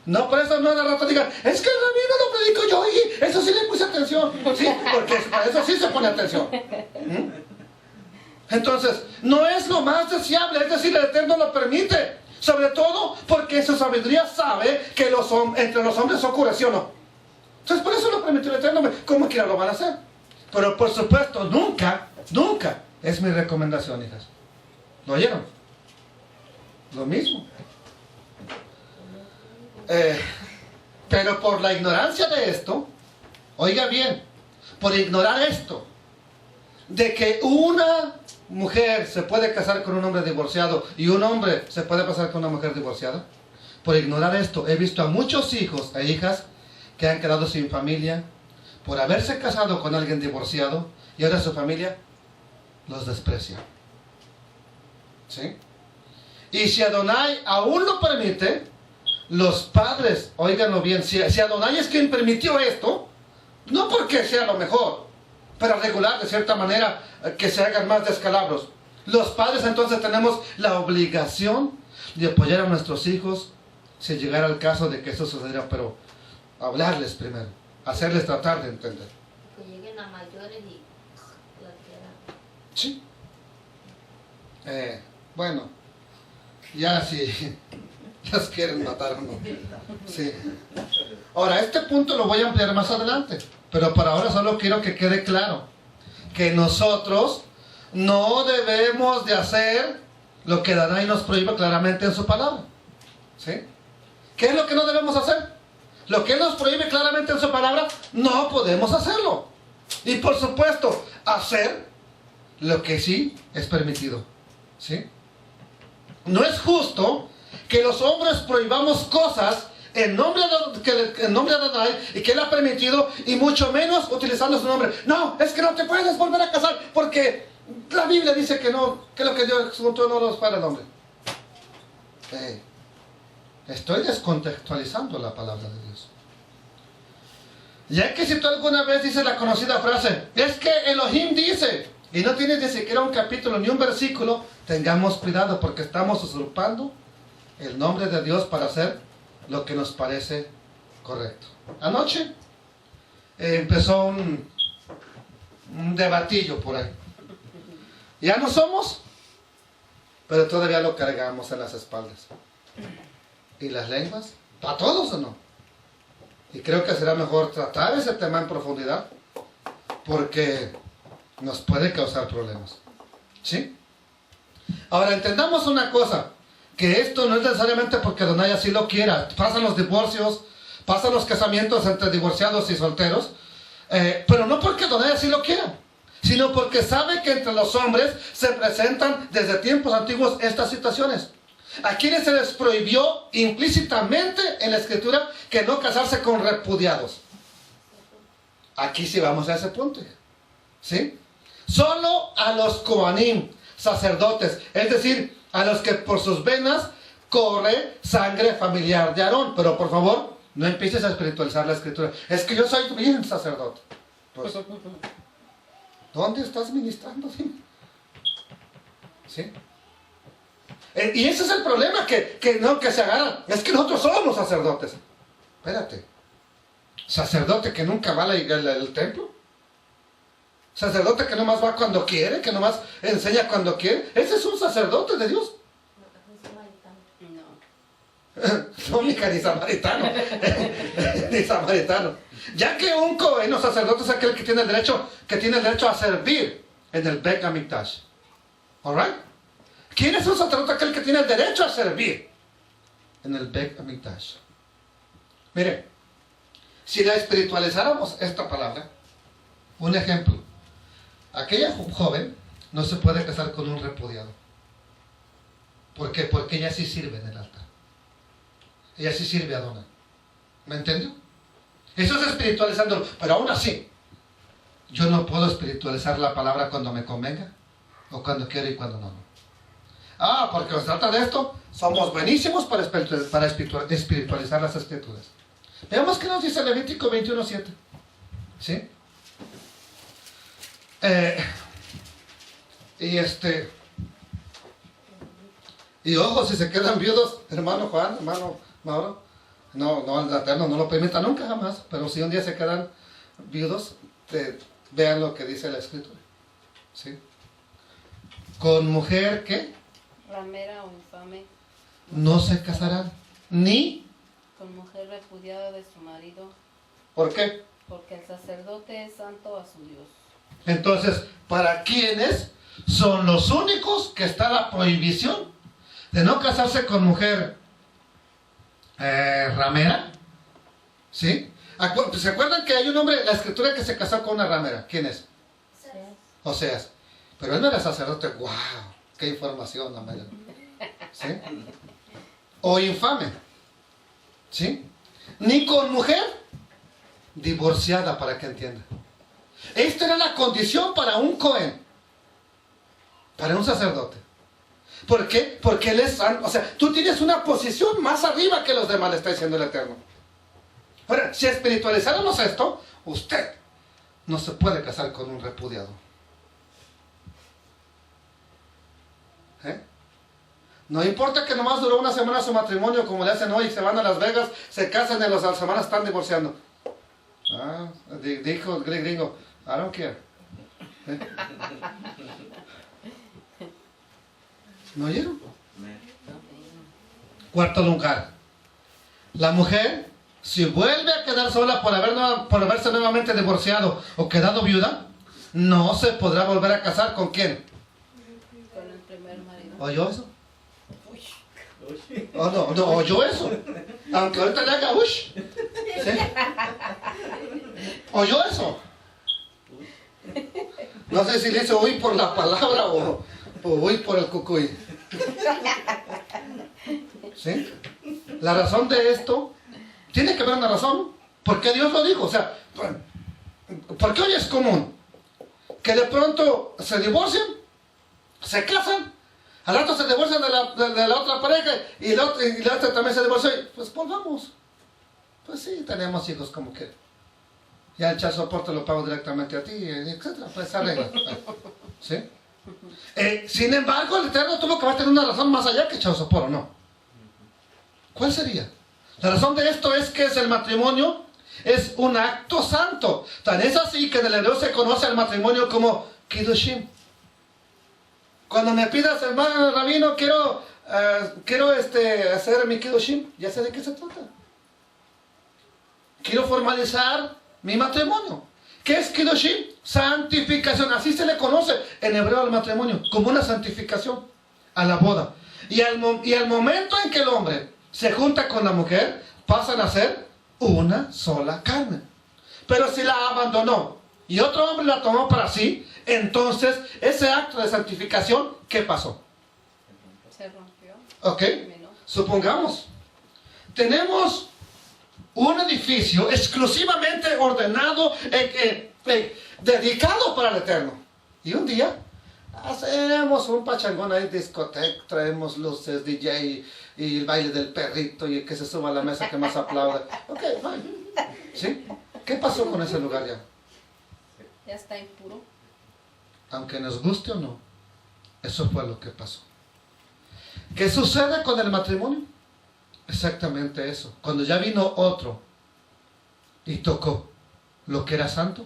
No, por eso no de rato digan, es que el rabino lo predico yo y eso sí le puse atención. Sí, porque para eso sí se pone atención. Entonces, no es lo más deseable, es decir, el Eterno lo permite. Sobre todo porque en su sabiduría sabe que entre los hombres ocurre, ¿sí o no? Entonces por eso lo permitió el Eterno. ¿Cómo quiera lo van a hacer? Pero por supuesto, nunca es mi recomendación, hijas. ¿Lo oyeron? Lo mismo. Pero por la ignorancia de esto, oiga bien, por ignorar esto, de que una mujer se puede casar con un hombre divorciado y un hombre se puede casar con una mujer divorciada, por ignorar esto, he visto a muchos hijos e hijas que han quedado sin familia por haberse casado con alguien divorciado y ahora su familia los desprecia. ¿Sí? Y si Adonai aún lo permite, los padres, óiganlo bien, si Adonai es quien permitió esto, no porque sea lo mejor, para regular de cierta manera que se hagan más descalabros. Los padres entonces tenemos la obligación de apoyar a nuestros hijos si llegara el caso de que eso sucediera, pero hablarles primero, hacerles tratar de entender. Que lleguen a mayores y la quieran. Sí. Bueno, ya si las quieren matar o no. Sí. Ahora, este punto lo voy a ampliar más adelante, pero por ahora solo quiero que quede claro que nosotros no debemos de hacer lo que Adonai nos prohíbe claramente en su palabra. ¿Sí? ¿Qué es lo que no debemos hacer? Lo que Él nos prohíbe claramente en su palabra, no podemos hacerlo. Y por supuesto, hacer lo que sí es permitido. ¿Sí? No es justo que los hombres prohibamos cosas en nombre de Adonai y que Él ha permitido, y mucho menos utilizando su nombre. No, es que no te puedes volver a casar porque la Biblia dice que no, que lo que Dios juntó no los para el hombre. Estoy descontextualizando la palabra de Dios. Ya que si tú alguna vez dices la conocida frase, es que Elohim dice, y no tienes ni siquiera un capítulo ni un versículo, tengamos cuidado porque estamos usurpando el nombre de Dios para hacer lo que nos parece correcto. Anoche empezó un debatillo por ahí. Ya no somos, pero todavía lo cargamos en las espaldas. ¿Y las lenguas? ¿Para todos o no? Y creo que será mejor tratar ese tema en profundidad porque nos puede causar problemas. ¿Sí? Ahora entendamos una cosa, que esto no es necesariamente porque Adonai así lo quiera. Pasan los divorcios, pasan los casamientos entre divorciados y solteros, pero no porque Adonai así lo quiera, sino porque sabe que entre los hombres se presentan desde tiempos antiguos estas situaciones. A quienes se les prohibió implícitamente en la Escritura que no casarse con repudiados. Aquí sí vamos a ese punto. ¿Sí? Solo a los Kohanim, sacerdotes, es decir, a los que por sus venas corre sangre familiar de Aarón. Pero por favor, no empieces a espiritualizar la Escritura. Es que yo soy bien sacerdote. Pues, ¿dónde estás ministrando? ¿Sí? Y ese es el problema, que se agarran. Es que nosotros somos sacerdotes. Espérate. ¿Sacerdote que nunca va al templo? ¿Sacerdote que nomás va cuando quiere? ¿Que nomás enseña cuando quiere? Ese es un sacerdote de Dios. No, ni samaritano. Ni samaritano. Ya que un cohen o sacerdote es aquel que tiene el derecho a servir en el Bet HaMikdash. ¿Alright? ¿Quién es un sacerdote? Aquel que tiene el derecho a servir en el Bet HaMikdash. Mire, si la espiritualizáramos esta palabra, un ejemplo, aquella joven no se puede casar con un repudiado. ¿Por qué? Porque ella sí sirve en el altar. Ella sí sirve a Adonai. ¿Me entendió? Eso es espiritualizándolo. Pero aún así, yo no puedo espiritualizar la palabra cuando me convenga, o cuando quiero y cuando no. Porque se trata de esto, somos buenísimos para espiritualizar las Escrituras. Veamos qué nos dice Levítico 21:7. ¿Sí? Y ojo, si se quedan viudos, hermano Juan, hermano Mauro, no, el Eterno no lo permita nunca jamás, pero si un día se quedan viudos, vean lo que dice la Escritura. ¿Sí? Con mujer, ¿qué? Ramera o infame. no se casarán, ni... con mujer repudiada de su marido, ¿Por qué? porque el sacerdote es santo a su Dios. Entonces, ¿para quiénes son los únicos que está la prohibición de no casarse con mujer ramera? ¿Sí? ¿Se acuerdan que hay un hombre en la escritura que se casó con una ramera? ¿Quién es? Oseas. Pero él no era sacerdote. ¡Wow! ¡Qué información, hombre! ¿Sí? O infame. ¿Sí? Ni con mujer divorciada, para que entienda. Esta era la condición para un Cohen, para un sacerdote. ¿Por qué? Porque él es santo. O sea, tú tienes una posición más arriba que los demás, le está diciendo el Eterno. Ahora, si espiritualizáramos esto, usted no se puede casar con un repudiado. No importa que nomás duró una semana su matrimonio, como le hacen hoy, se van a Las Vegas, se casan y a las semanas están divorciando. Dijo el gringo, I don't care. ¿No oyeron? Cuarto lugar. La mujer, si vuelve a quedar sola por haberse nuevamente divorciado o quedado viuda, no se podrá volver a casar ¿con quién? Con el primer marido. ¿Oyó eso? Oh, no, oyó eso. Aunque ahorita le haga ush. ¿Sí? ¿Oyó eso? No sé si le hizo uy por la palabra o uy por el cucuy. ¿Sí? La razón de esto tiene que haber una razón. ¿Por qué Dios lo dijo? O sea, ¿por qué hoy es común que de pronto se divorcian, se casan, al rato se divorcian de la otra pareja y la otra también se divorció? Pues volvamos. Pues sí, tenemos hijos como que ya el child support lo pago directamente a ti, etcétera. Pues se arregla. ¿Sí? Sin embargo, el Eterno tuvo que haber tenido una razón más allá que child support, ¿o no? ¿Cuál sería? La razón de esto es que el matrimonio es un acto santo. Tan es así que en el hebreo se conoce al matrimonio como Kiddushim. Cuando me pidas, hermano rabino, quiero hacer mi Kiddushim, ya sé de qué se trata. Quiero formalizar mi matrimonio. ¿Qué es Kiddushim? Santificación. Así se le conoce en hebreo al matrimonio, como una santificación a la boda. Y al momento en que el hombre se junta con la mujer, pasan a ser una sola carne. Pero si la abandonó y otro hombre la tomó para sí, entonces ese acto de santificación, ¿qué pasó? Se rompió. Ok, supongamos, tenemos un edificio exclusivamente ordenado, dedicado para el Eterno. Y un día hacemos un pachangón ahí, discoteca, traemos luces, DJ y el baile del perrito y el que se suba a la mesa que más aplaude. Ok, fine. ¿Sí? ¿Qué pasó con ese lugar ya? Ya está impuro. Aunque nos guste o no, eso fue lo que pasó. ¿Qué sucede con el matrimonio? Exactamente eso. Cuando ya vino otro y tocó lo que era santo,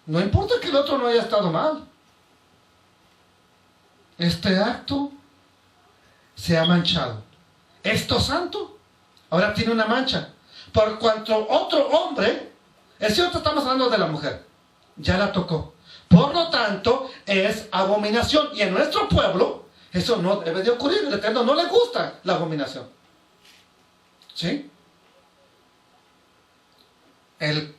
no importa que el otro no haya estado mal, este acto se ha manchado. Esto santo ahora tiene una mancha. Por cuanto otro hombre, es cierto, estamos hablando de la mujer, ya la tocó. Por lo tanto, es abominación. Y en nuestro pueblo, eso no debe de ocurrir. El Eterno no le gusta la abominación. ¿Sí? El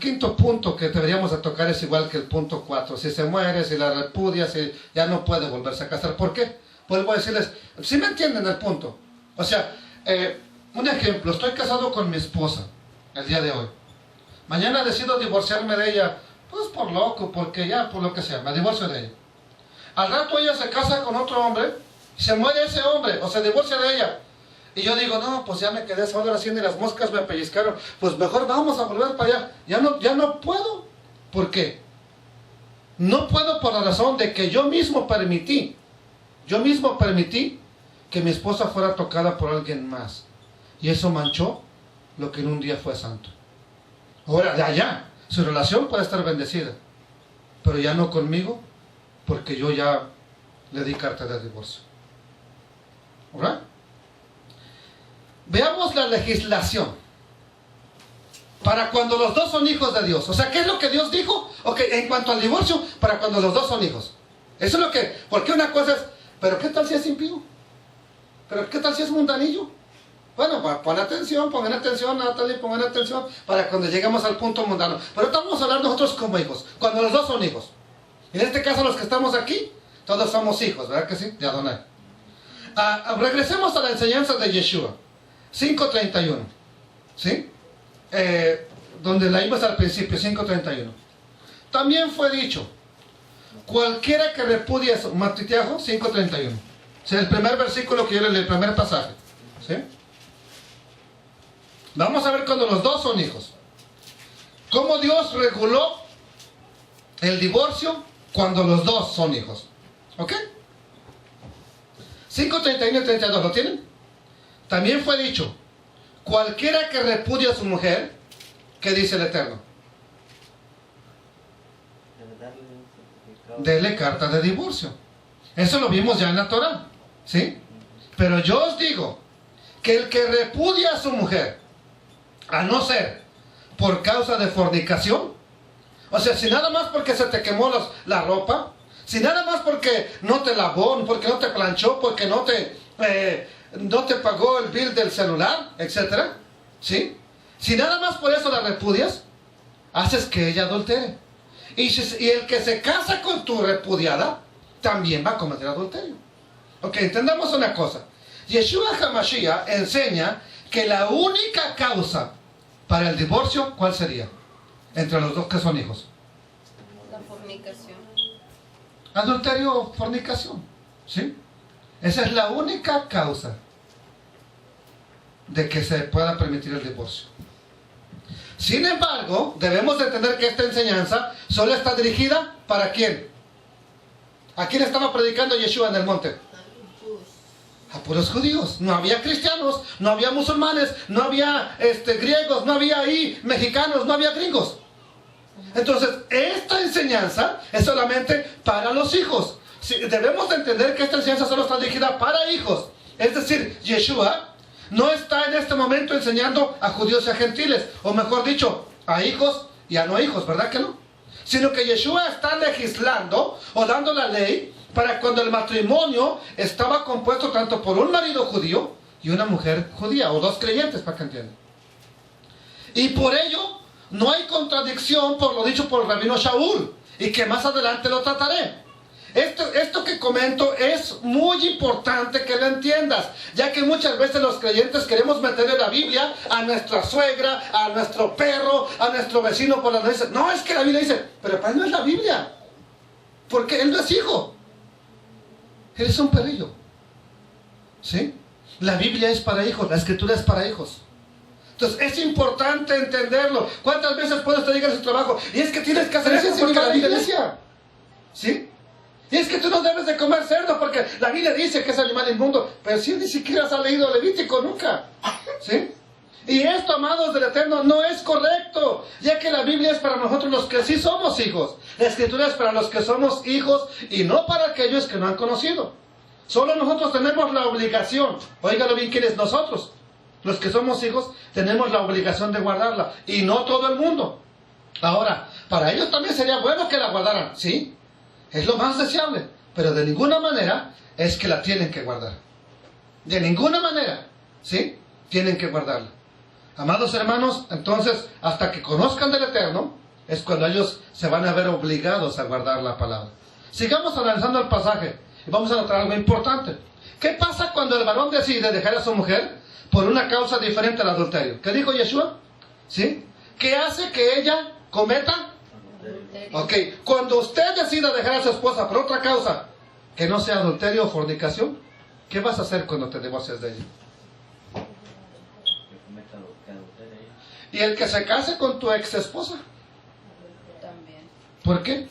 quinto punto que deberíamos de tocar es igual que el punto 4. Si se muere, si la repudia, si ya no puede volverse a casar. ¿Por qué? Vuelvo a decirles, ¿sí me entienden el punto? O sea, un ejemplo, estoy casado con mi esposa el día de hoy. Mañana decido divorciarme de ella, pues por loco, porque ya, por lo que sea, me divorcio de ella. Al rato ella se casa con otro hombre, y se muere ese hombre, o se divorcia de ella. Y yo digo, no, pues ya me quedé solo haciendo y las moscas me pellizcaron. Pues mejor vamos a volver para allá. Ya no puedo. ¿Por qué? No puedo por la razón de que yo mismo permití que mi esposa fuera tocada por alguien más. Y eso manchó lo que en un día fue santo. Ahora, de allá, su relación puede estar bendecida, pero ya no conmigo, porque yo ya le di carta de divorcio. ¿Right? Veamos la legislación para cuando los dos son hijos de Dios. O sea, ¿qué es lo que Dios dijo? Ok, en cuanto al divorcio, para cuando los dos son hijos. Eso es lo que... Porque una cosa es, ¿pero qué tal si es impío? ¿Pero qué tal si es mundanillo? Bueno, pongan atención, Natalie, pongan atención, para cuando lleguemos al punto mundano. Pero ahorita vamos a hablar nosotros como hijos, cuando los dos son hijos. En este caso, los que estamos aquí, todos somos hijos, ¿verdad que sí? De Adonai. Regresemos a la enseñanza de Yeshua, 5:31, ¿sí? Donde leímos al principio, 5:31. También fue dicho, cualquiera que repudie a su Matitiajo, 5:31. O sea, el primer versículo que yo leí, el primer pasaje, ¿sí? Vamos a ver cuando los dos son hijos. ¿Cómo Dios reguló el divorcio cuando los dos son hijos? ¿Ok? 5:31 y 32, ¿lo tienen? También fue dicho, cualquiera que repudie a su mujer, ¿qué dice el Eterno? Dele carta de divorcio. Eso lo vimos ya en la Torah, ¿sí? Pero yo os digo que el que repudia a su mujer, a no ser por causa de fornicación, o sea, si nada más porque se te quemó la ropa, si nada más porque no te lavó, porque no te planchó, porque no te pagó el bill del celular, etcétera, ¿sí? Si nada más por eso la repudias, haces que ella adultere. Y el que se casa con tu repudiada, también va a cometer adulterio. Ok, entendamos una cosa. Yeshua HaMashiach enseña que la única causa para el divorcio, ¿cuál sería? Entre los dos que son hijos. La fornicación. Adulterio o fornicación, ¿sí? Esa es la única causa de que se pueda permitir el divorcio. Sin embargo, debemos de entender que esta enseñanza solo está dirigida ¿para quién? ¿A quién estaba predicando Yeshua en el monte? A puros judíos. No había cristianos, no había musulmanes, no había griegos, no había ahí mexicanos, no había gringos. Entonces, esta enseñanza es solamente para los hijos. Debemos de entender que esta enseñanza solo está dirigida para hijos. Es decir, Yeshua no está en este momento enseñando a judíos y a gentiles, o mejor dicho, a hijos y a no hijos, ¿verdad que no? Sino que Yeshua está legislando o dando la ley para cuando el matrimonio estaba compuesto tanto por un marido judío y una mujer judía, o dos creyentes, para que entiendan. Y por ello no hay contradicción por lo dicho por el rabino Shaul, y que más adelante lo trataré. Esto que comento es muy importante que lo entiendas, ya que muchas veces los creyentes queremos meterle la Biblia a nuestra suegra, a nuestro perro, a nuestro vecino por la noche. No, es que la Biblia dice, pero para él no es la Biblia, porque él no es hijo, él es un perrillo, ¿sí? La Biblia es para hijos, la Escritura es para hijos. Entonces es importante entenderlo. ¿Cuántas veces puede usted llegar a su trabajo? Y es que tienes que hacer eso porque la Biblia decía, ¿sí? Y es que tú no debes de comer cerdo porque la Biblia dice que es animal inmundo. Pero si ni siquiera has leído Levítico nunca, ¿sí? Y esto, amados del Eterno, no es correcto, ya que la Biblia es para nosotros los que sí somos hijos. La Escritura es para los que somos hijos y no para aquellos que no han conocido. Solo nosotros tenemos la obligación, óigalo bien, ¿quiénes nosotros? Los que somos hijos tenemos la obligación de guardarla, y no todo el mundo. Ahora, para ellos también sería bueno que la guardaran, ¿sí? Es lo más deseable, pero de ninguna manera es que la tienen que guardar. De ninguna manera, ¿sí? Tienen que guardarla. Amados hermanos, entonces, hasta que conozcan del Eterno, es cuando ellos se van a ver obligados a guardar la palabra. Sigamos analizando el pasaje y vamos a notar algo importante. ¿Qué pasa cuando el varón decide dejar a su mujer por una causa diferente al adulterio? ¿Qué dijo Yeshua? ¿Sí? ¿Qué hace que ella cometa? Ok, cuando usted decida dejar a su esposa por otra causa que no sea adulterio o fornicación, ¿qué vas a hacer cuando te divorcies de ella? Y el que se case con tu ex esposa. También. ¿Por qué?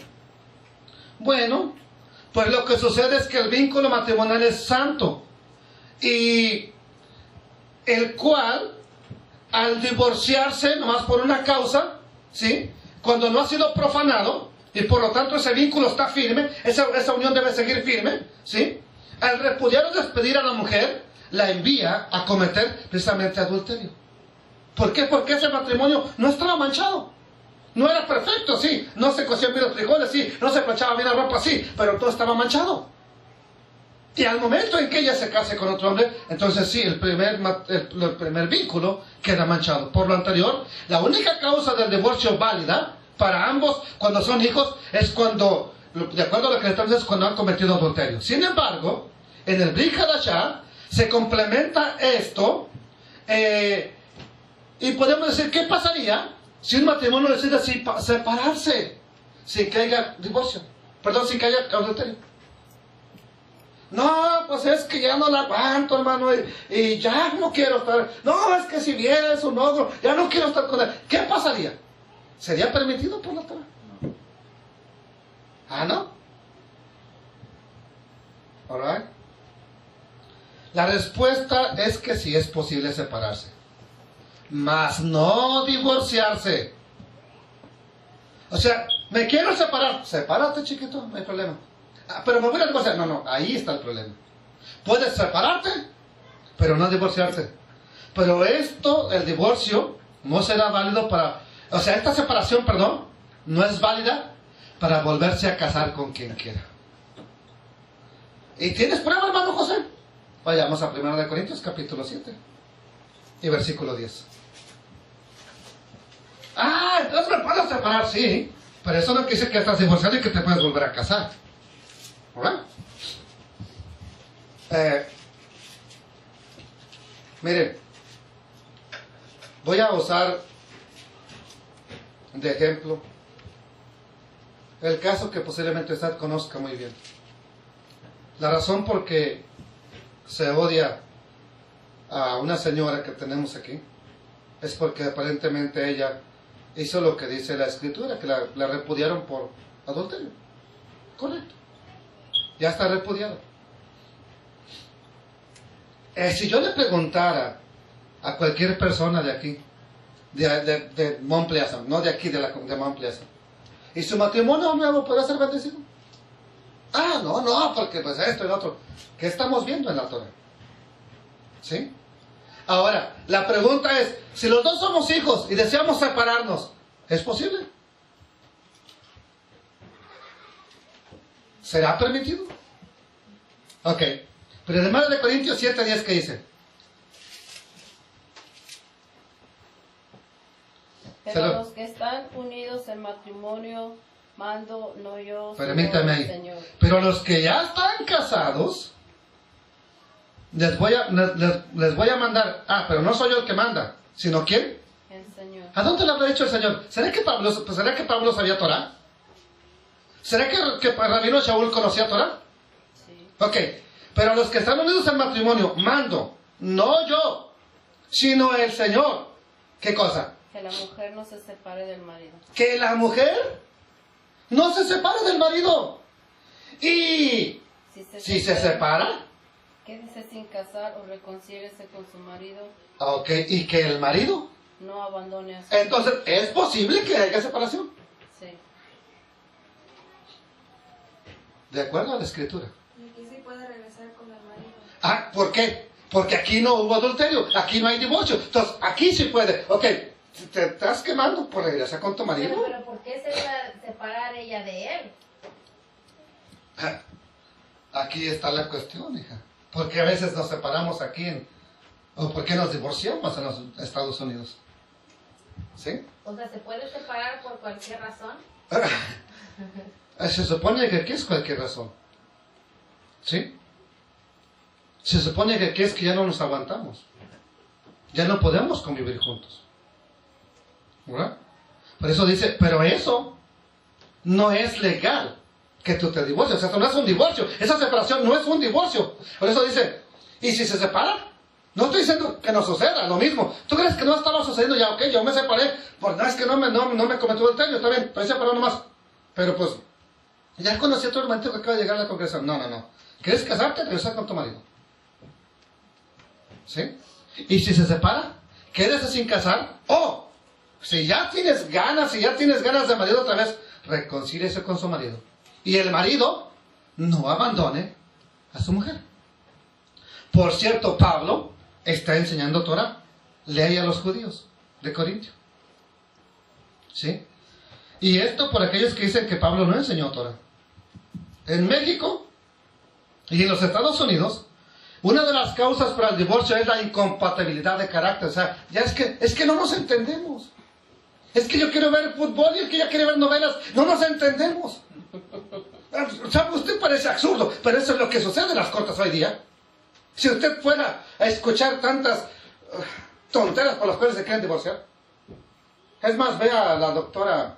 Bueno, pues lo que sucede es que el vínculo matrimonial es santo, y el cual, al divorciarse nomás por una causa, ¿sí? Cuando no ha sido profanado, y por lo tanto ese vínculo está firme, esa unión debe seguir firme, ¿sí? Al repudiar o despedir a la mujer, la envía a cometer precisamente adulterio. ¿Por qué? Porque ese matrimonio no estaba manchado. No era perfecto, sí. No se cocían bien los frijoles, sí. No se planchaba bien la ropa, sí. Pero todo estaba manchado. Y al momento en que ella se case con otro hombre, entonces sí, el primer vínculo queda manchado. Por lo anterior, la única causa del divorcio válida para ambos cuando son hijos es cuando, de acuerdo a lo que estamos diciendo, es cuando han cometido adulterio. Sin embargo, en el Brit Hadashah se complementa esto y podemos decir, ¿qué pasaría si un matrimonio decide separarse sin que haya divorcio? Perdón, sin que haya adulterio. No, pues es que ya no la aguanto, hermano, y ya no quiero estar. No, es que si viene su ogro, ya no quiero estar con él. ¿Qué pasaría? ¿Sería permitido por la Torah? No. Ah, ¿no? Alright. La respuesta es que sí es posible separarse, mas no divorciarse. O sea, me quiero separar. Sepárate, chiquito, no hay problema. Ah, pero me voy a divorciar. No, ahí está el problema. Puedes separarte, pero no divorciarse. Pero esto, el divorcio, no será válido para... O sea, esta separación, perdón, no es válida para volverse a casar con quien quiera. ¿Y tienes prueba, hermano José? Vayamos a 1 Corintios, capítulo 7 y versículo 10. Ah, entonces me puedo separar, sí. Pero eso no quiere decir que estás divorciado y que te puedes volver a casar. ¿Verdad? Miren, voy a usar de ejemplo el caso que posiblemente usted conozca muy bien. La razón por qué se odia a una señora que tenemos aquí es porque aparentemente ella hizo lo que dice la escritura, que la repudiaron por adulterio. Correcto. Ya está repudiada. Si yo le preguntara a cualquier persona de aquí, de Mount Pleasant, no de aquí, de Mount Pleasant, ¿y su matrimonio nuevo puede ser bendecido? Ah, no, porque pues esto y lo otro. ¿Qué estamos viendo en la Torah? ¿Sí? Ahora, la pregunta es, si los dos somos hijos y deseamos separarnos, ¿es posible? ¿Será permitido? Ok. Pero en 1 Corintios 7:10, ¿qué dice? Pero los que están unidos en matrimonio, mando no yo, Permítame ahí. Señor. Pero los que ya están casados, les voy a mandar. Ah, pero no soy yo el que manda, sino ¿quién? El Señor. ¿A dónde le habrá dicho el Señor? ¿Será que Pablo sabía Torah? ¿Será que Rabino Shaul conocía Torah? Sí. Ok, pero los que están unidos en matrimonio, mando, no yo, sino el Señor. ¿Qué cosa? Que la mujer no se separe del marido. Que la mujer no se separe del marido. Y si se separa, quédese sin casar o reconcíliese con su marido. ok, y que el marido, No abandone a su entonces, ¿es posible que haya separación? Sí. De acuerdo a la escritura. Y aquí sí puede regresar con el marido. Ah, ¿por qué? Porque aquí no hubo adulterio, aquí no hay divorcio. Entonces, aquí sí puede. Ok, si te estás quemando, pues regresa con tu marido. Pero ¿por qué se iba a separar ella de él? Ah, aquí está la cuestión, hija. ¿Por qué a veces nos separamos aquí o por qué nos divorciamos en los Estados Unidos? ¿Sí? O sea, ¿se puede separar por cualquier razón? Se supone que aquí es cualquier razón. ¿Sí? Se supone que aquí es que ya no nos aguantamos. Ya no podemos convivir juntos. ¿Verdad? Por eso dice, pero eso no es legal que tú te divorcies. O sea, eso no es un divorcio. Esa separación no es un divorcio. Por eso dice, ¿y si se separan? No estoy diciendo que no suceda, lo mismo. ¿Tú crees que no estaba sucediendo ya? Ok, yo me separé. Pues no, es que no me cometió el daño, está bien, estoy separado nomás. Pero pues, ya conocí a tu hermanito que acaba de llegar a la congregación. No. ¿Quieres casarte? Regresar con tu marido. ¿Sí? Y si se separa, quédese sin casar. O, si ya tienes ganas de marido otra vez, reconcíliese con su marido. Y el marido no abandone a su mujer. Por cierto, Pablo está enseñando Torah. Lee a los judíos de Corintio. ¿Sí? Y esto por aquellos que dicen que Pablo no enseñó Torah. En México y en los Estados Unidos, una de las causas para el divorcio es la incompatibilidad de carácter. O sea, ya es que no nos entendemos. Es que yo quiero ver fútbol y el que ya quiere ver novelas. No nos entendemos. O sea, usted parece absurdo, pero eso es lo que sucede en las cortes hoy día. Si usted fuera a escuchar tantas tonteras por las cuales se quieren divorciar. Es más, vea a la doctora,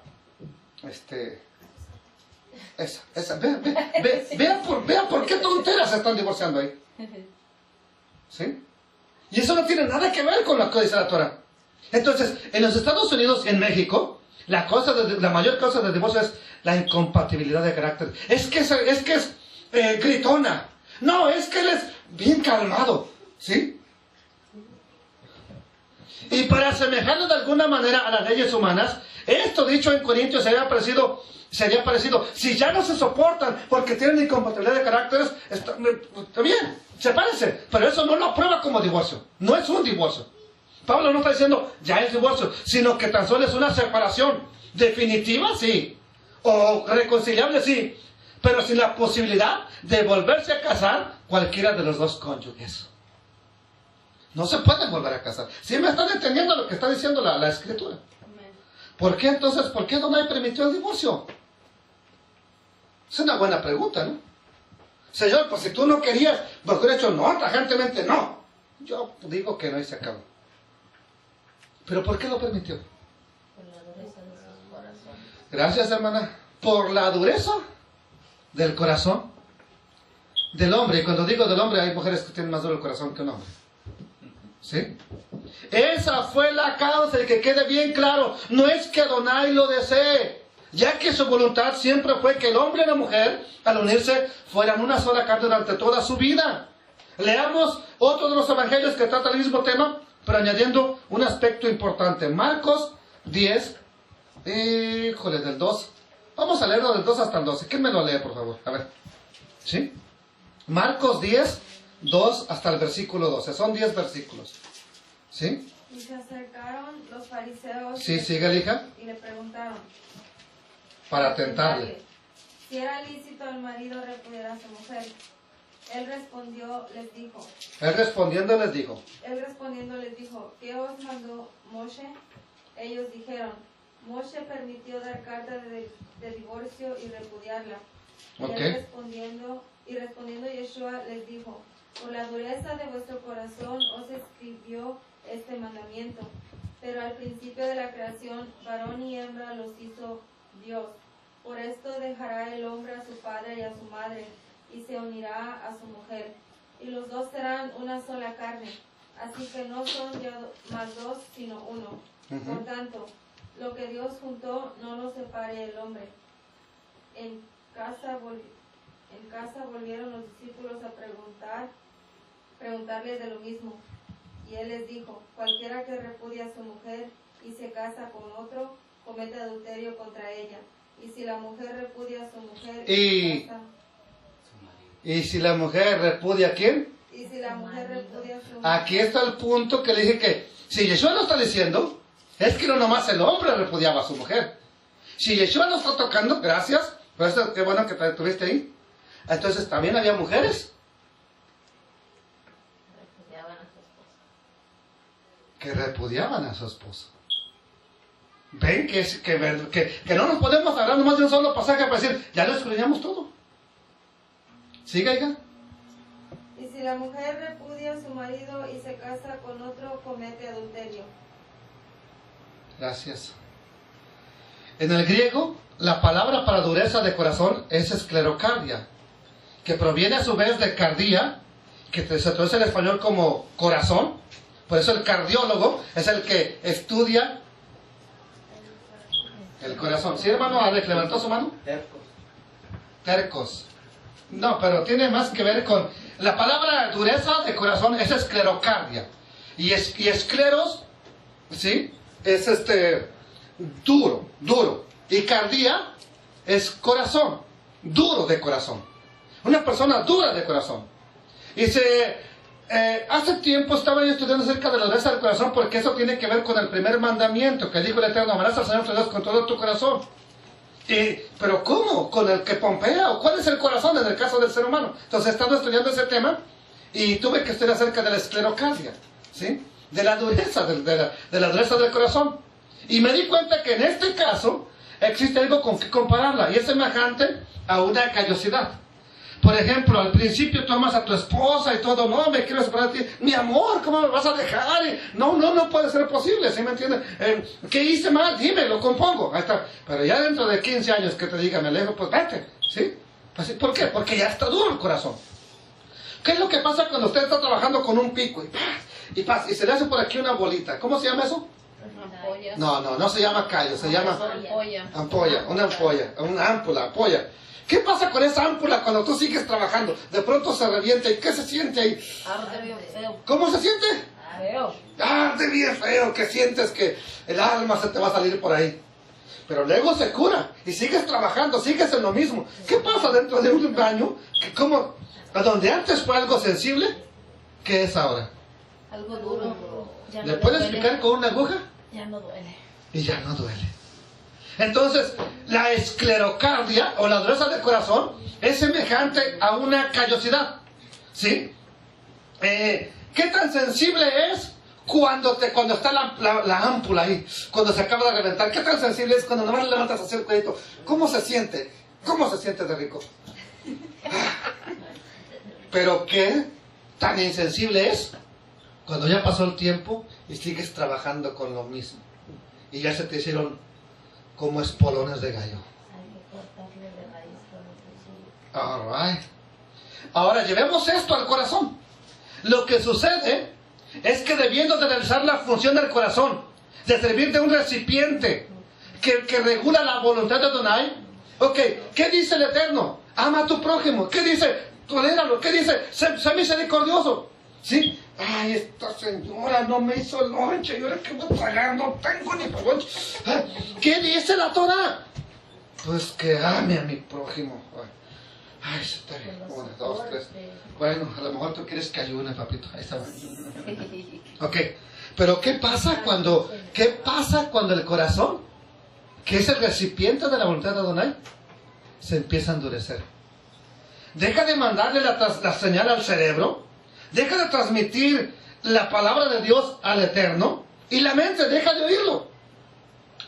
vea por qué tonteras se están divorciando ahí. ¿Sí? Y eso no tiene nada que ver con lo que dice la Torah. Entonces, en los Estados Unidos y en México, la mayor causa del divorcio es la incompatibilidad de carácter. Es que es gritona. No, es que él es bien calmado. ¿Sí? Y para asemejarlo de alguna manera a las leyes humanas, esto dicho en Corintios sería parecido, si ya no se soportan porque tienen incompatibilidad de caracteres, está bien, se parece, pero eso no lo aprueba como divorcio, no es un divorcio. Pablo no está diciendo ya es divorcio, sino que tan solo es una separación definitiva, sí, o reconciliable, sí, pero sin la posibilidad de volverse a casar cualquiera de los dos cónyuges. No se pueden volver a casar. ¿Sí me están entendiendo lo que está diciendo la Escritura? ¿Por qué entonces, por qué Adonai permitió el divorcio? Es una buena pregunta, ¿no? Señor, pues si tú no querías, pues hubiera hecho no, tajantemente no. Yo digo que no y se acabó. ¿Pero por qué lo permitió? Por la dureza de sus corazones. Gracias, hermana. Por la dureza del corazón del hombre. Y cuando digo del hombre, hay mujeres que tienen más duro el corazón que un hombre. ¿Sí? Esa fue la causa, y que quede bien claro, no es que Adonai lo desee, ya que su voluntad siempre fue que el hombre y la mujer, al unirse, fueran una sola carne durante toda su vida. Leamos otro de los evangelios que trata el mismo tema, pero añadiendo un aspecto importante. Marcos 10, del 2. Vamos a leerlo del 2 hasta el 12. ¿Quién me lo lee, por favor? A ver. ¿Sí? Marcos 10, 2 hasta el versículo 12. Son 10 versículos. ¿Sí? Y se acercaron los fariseos Sí, sigue, hija. y le preguntaron Para tentarle. si era lícito al marido repudiar a su mujer. Él respondiendo les dijo, ¿qué os mandó Moshe? Ellos dijeron, Moshe permitió dar carta de divorcio y repudiarla. Okay. Y respondiendo Yeshua les dijo, por la dureza de vuestro corazón os escribió este mandamiento, pero al principio de la creación, varón y hembra los hizo Dios. Por esto dejará el hombre a su padre y a su madre, y se unirá a su mujer, y los dos serán una sola carne. Así que no son ya más dos, sino uno. Por tanto, lo que Dios juntó, no lo separe el hombre. En casa volvieron los discípulos a preguntarle de lo mismo. Y él les dijo, cualquiera que repudia a su mujer y se casa con otro, comete adulterio contra ella. Y si la mujer repudia a su mujer ¿Y si la mujer repudia a quién? Y si la mujer repudia a su mujer. Aquí está el punto que le dije que si Yeshua lo está diciendo, es que no nomás el hombre repudiaba a su mujer. Si Yeshua lo está tocando, gracias, por eso qué bueno que te tuviste ahí. Entonces también había mujeres que repudiaban a su esposo. Ven que no nos podemos agarrar nomás de un solo pasaje para decir, ya lo escudriñamos todo. Siga, hija. Y si la mujer repudia a su marido y se casa con otro, comete adulterio. Gracias. En el griego, la palabra para dureza de corazón es esclerocardia, que proviene a su vez de cardía, que se traduce en español como corazón. Por eso el cardiólogo es el que estudia el corazón. ¿Sí, hermano? Alex, ¿levantó su mano? Tercos. No, pero tiene más que ver con... La palabra dureza de corazón es esclerocardia. Y escleros, ¿sí? Es duro. Y cardía es corazón, duro de corazón. Una persona dura de corazón. Y Hace tiempo estaba yo estudiando acerca de la dureza del corazón, porque eso tiene que ver con el primer mandamiento que dijo el Eterno: amarás al Señor tu Dios con todo tu corazón. Pero ¿cómo? ¿Con el que pompea? ¿O cuál es el corazón en el caso del ser humano? Entonces he estado estudiando ese tema y tuve que estudiar acerca de la esclerocardia, ¿sí? De la dureza, de la dureza del corazón. Y me di cuenta que en este caso existe algo con que compararla, y es semejante a una callosidad. Por ejemplo, al principio tú amas a tu esposa y todo: no, me quiero separar de ti, mi amor, ¿cómo me vas a dejar? No puede ser posible, ¿sí me entiendes? ¿Qué hice mal? Dime, lo compongo. Ahí está. Pero ya dentro de 15 años que te diga me alejo, pues vete, ¿sí? Pues, ¿por qué? Porque ya está duro el corazón. ¿Qué es lo que pasa cuando usted está trabajando con un pico y se le hace por aquí una bolita? ¿Cómo se llama eso? Ampolla. No se llama callo, se llama Ampolla. una ampolla. ¿Qué pasa con esa ámpula cuando tú sigues trabajando? De pronto se revienta. ¿Y qué se siente ahí? Arde bien feo. ¿Cómo se siente? Feo. Arde bien feo, que sientes que el alma se te va a salir por ahí. Pero luego se cura y sigues trabajando, sigues en lo mismo. ¿Qué pasa dentro de un año? ¿Cómo? ¿A donde antes fue algo sensible? ¿Qué es ahora? Algo duro. Ya no ¿Le le puedes duele. picar con una aguja? Ya no duele. Y ya no duele. Entonces, la esclerocardia o la dureza del corazón es semejante a una callosidad, ¿sí? ¿Qué tan sensible es cuando está la ámpula ahí, cuando se acaba de reventar? ¿Qué tan sensible es cuando nomás levantas así el cuellito? ¿Cómo se siente? ¿Cómo se siente de rico? Pero ¿qué tan insensible es cuando ya pasó el tiempo y sigues trabajando con lo mismo? Y ya se te hicieron como espolones de gallo. Hay que cortarle de raíz todo lo que All right. Ahora llevemos esto al corazón. Lo que sucede es que debiendo de realizar la función del corazón, de servir de un recipiente que regula la voluntad de Adonai. Ok, ¿qué dice el Eterno? Ama a tu prójimo. ¿Qué dice? Toléralo. ¿Qué dice? Sé misericordioso. ¿Sí? Ay, esta señora no me hizo lonche. ¿Y ahora qué voy a tragar? No tengo ni para lonche. ¿Qué dice la Torah? Pues que ame a mi prójimo. Ay, está bien. 1, 2, 3. Bueno, a lo mejor tú quieres que ayune, papito. Ahí está. Ok. Pero ¿qué pasa cuando el corazón, que es el recipiente de la voluntad de Adonai, se empieza a endurecer? Deja de mandarle la señal al cerebro. Deja de transmitir la palabra de Dios al Eterno, y la mente deja de oírlo.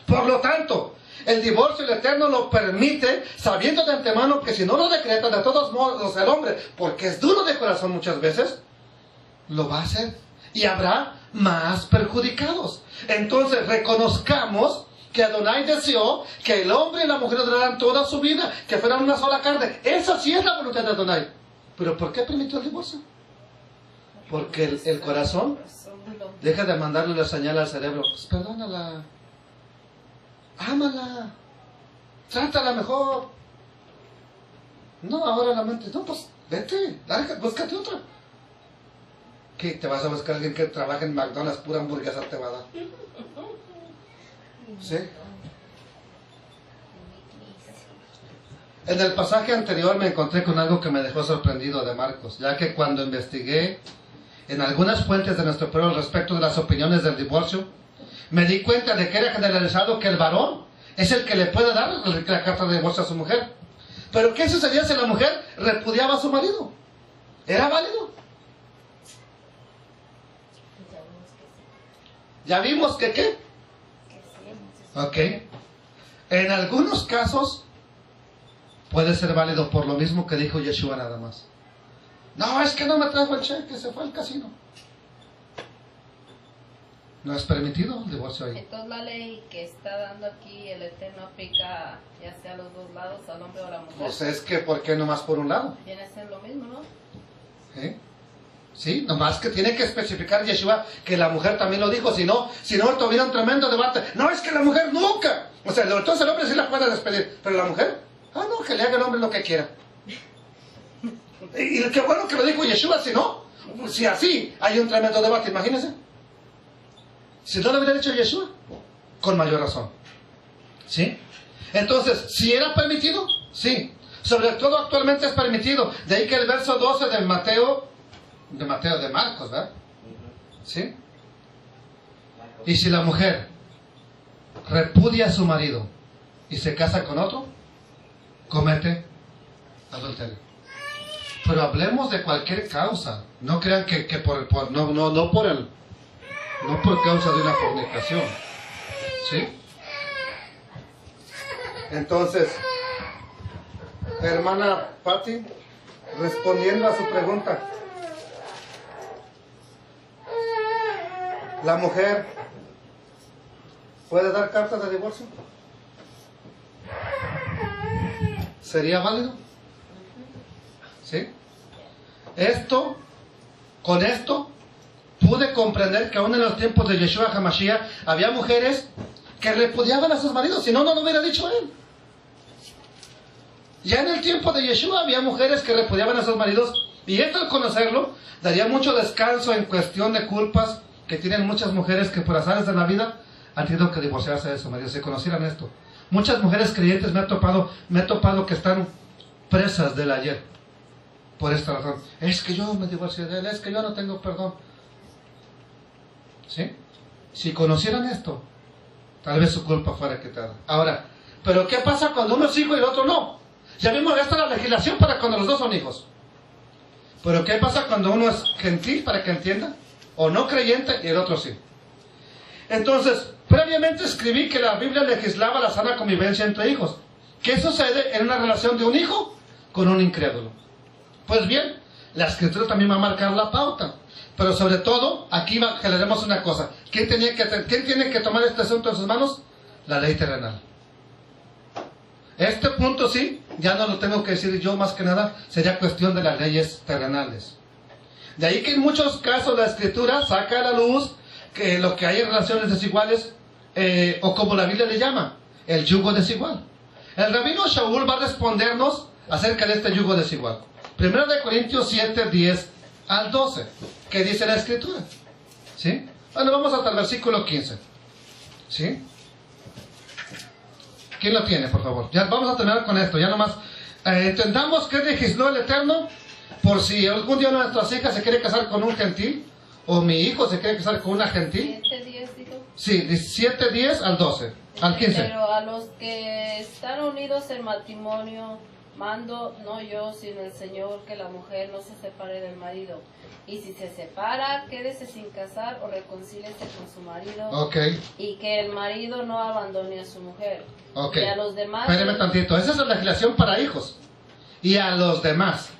Por lo tanto, el divorcio el Eterno lo permite, sabiendo de antemano que si no lo decreta, de todos modos el hombre, porque es duro de corazón muchas veces, lo va a hacer. Y habrá más perjudicados. Entonces reconozcamos que Adonai deseó que el hombre y la mujer duraran toda su vida, que fueran una sola carne. Esa sí es la voluntad de Adonai. ¿Pero por qué permitió el divorcio? Porque el corazón deja de mandarle la señal al cerebro. Pues perdónala, ámala, trátala mejor. No, ahora la mente, no, pues vete, búscate otra. ¿Qué? ¿Te vas a buscar a alguien que trabaje en McDonald's? Pura hamburguesa te va a dar. ¿Sí? En el pasaje anterior me encontré con algo que me dejó sorprendido de Marcos, ya que cuando investigué en algunas fuentes de nuestro pueblo respecto de las opiniones del divorcio, me di cuenta de que era generalizado que el varón es el que le puede dar la carta de divorcio a su mujer. Pero ¿qué sucedía si la mujer repudiaba a su marido? ¿Era válido? ¿Ya vimos que qué? Ok. En algunos casos puede ser válido por lo mismo que dijo Yeshua nada más. No, es que no me trajo el cheque, se fue al casino. No es permitido el divorcio ahí. Entonces la ley que está dando aquí el Eterno aplica ya sea a los dos lados, al hombre o a la mujer. Pues es que, ¿por qué nomás por un lado? Viene a ser lo mismo, ¿no? ¿Sí? Sí, nomás que tiene que especificar Yeshua que la mujer también lo dijo, si no tuviera un tremendo debate. No, es que la mujer nunca. O sea, entonces el hombre sí la puede despedir, pero la mujer, no, que le haga el hombre lo que quiera. Y qué bueno que lo dijo Yeshua, si así hay un tremendo debate, imagínense. Si no lo hubiera dicho Yeshua, con mayor razón. ¿Sí? Entonces, ¿si era permitido? Sí. Sobre todo actualmente es permitido. De ahí que el verso 12 de Mateo de Mateo, de Marcos, ¿verdad? Ujú. ¿Sí? Y si la mujer repudia a su marido y se casa con otro, comete adulterio. Pero hablemos de cualquier causa. No crean que no por causa de una fornicación. ¿Sí? Entonces, hermana Patti, respondiendo a su pregunta, ¿la mujer puede dar cartas de divorcio? ¿Sería válido? ¿Sí? Con esto, pude comprender que aún en los tiempos de Yeshua HaMashiach había mujeres que repudiaban a sus maridos, si no, no lo hubiera dicho él. Ya en el tiempo de Yeshua había mujeres que repudiaban a sus maridos, y esto al conocerlo, daría mucho descanso en cuestión de culpas que tienen muchas mujeres que por azares de la vida han tenido que divorciarse de su marido, si conocieran esto. Muchas mujeres creyentes me he topado que están presas del ayer, por esta razón. Es que yo me divorcié de él, es que yo no tengo perdón. ¿Sí? Si conocieran esto, tal vez su culpa fuera quitada. Ahora, ¿pero qué pasa cuando uno es hijo y el otro no? Ya vimos, esta es la legislación para cuando los dos son hijos. ¿Pero qué pasa cuando uno es gentil, para que entienda? O no creyente y el otro sí. Entonces, previamente escribí que la Biblia legislaba la sana convivencia entre hijos. ¿Qué sucede en una relación de un hijo con un incrédulo? Pues bien, la Escritura también va a marcar la pauta. Pero sobre todo, aquí generemos una cosa. ¿Quién tiene que tomar este asunto en sus manos? La ley terrenal. Este punto sí, ya no lo tengo que decir yo, más que nada, sería cuestión de las leyes terrenales. De ahí que en muchos casos la Escritura saca a la luz que lo que hay en relaciones desiguales, o como la Biblia le llama, el yugo desigual. El rabino Shaul va a respondernos acerca de este yugo desigual. 1 Corintios 7, 10 al 12. ¿Qué dice la Escritura? ¿Sí? Bueno, vamos hasta el versículo 15. ¿Sí? ¿Quién lo tiene, por favor? Ya vamos a terminar con esto. Ya nomás entendamos que legisló el Eterno por si algún día una de nuestras hijas se quiere casar con un gentil, o mi hijo se quiere casar con una gentil. 7:10, digo. Sí, 7, 10 al 12. Al 15. Pero a los que están unidos en matrimonio, mando, no yo, sino el Señor, que la mujer no se separe del marido. Y si se separa, quédese sin casar o reconcíliese con su marido. Ok. Y que el marido no abandone a su mujer. Ok. Y a los demás... Espéreme tantito. Esa es la legislación para hijos. Y a los demás.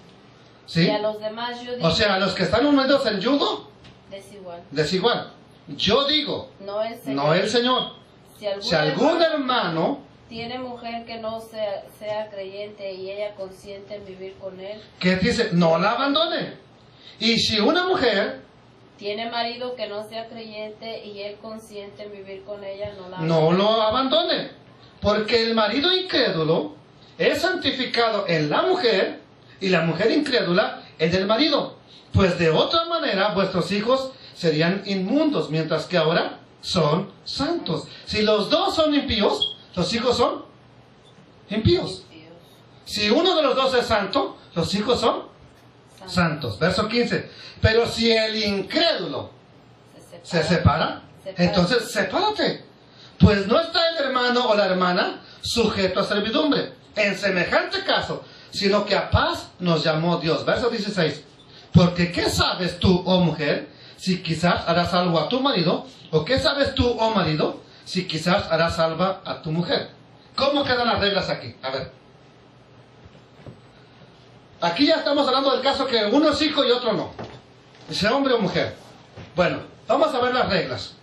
¿Sí? Y a los demás yo digo... O sea, a los que están unidos en yugo, desigual. desigual. Yo digo, No el Señor. no el Señor. Si algún hermano tiene mujer que no sea creyente y ella consiente en vivir con él, que dice, no la abandone. Y si una mujer tiene marido que no sea creyente y él consiente en vivir con ella, no la no lo abandone. Porque el marido incrédulo es santificado en la mujer y la mujer incrédula en el marido. Pues de otra manera vuestros hijos serían inmundos, mientras que ahora son santos. Si los dos son impíos, los hijos son impíos. Si uno de los dos es santo, los hijos son santos. Verso 15. Pero si el incrédulo se separa, entonces sepárate. Pues no está el hermano o la hermana sujeto a servidumbre en semejante caso, sino que a paz nos llamó Dios. Verso 16. Porque ¿qué sabes tú, oh mujer, si quizás harás algo a tu marido? ¿O qué sabes tú, oh marido, si quizás harás algo a tu mujer? ¿Cómo quedan las reglas aquí? A ver. Aquí ya estamos hablando del caso que uno es hijo y otro no. Dice hombre o mujer. Bueno, vamos a ver las reglas.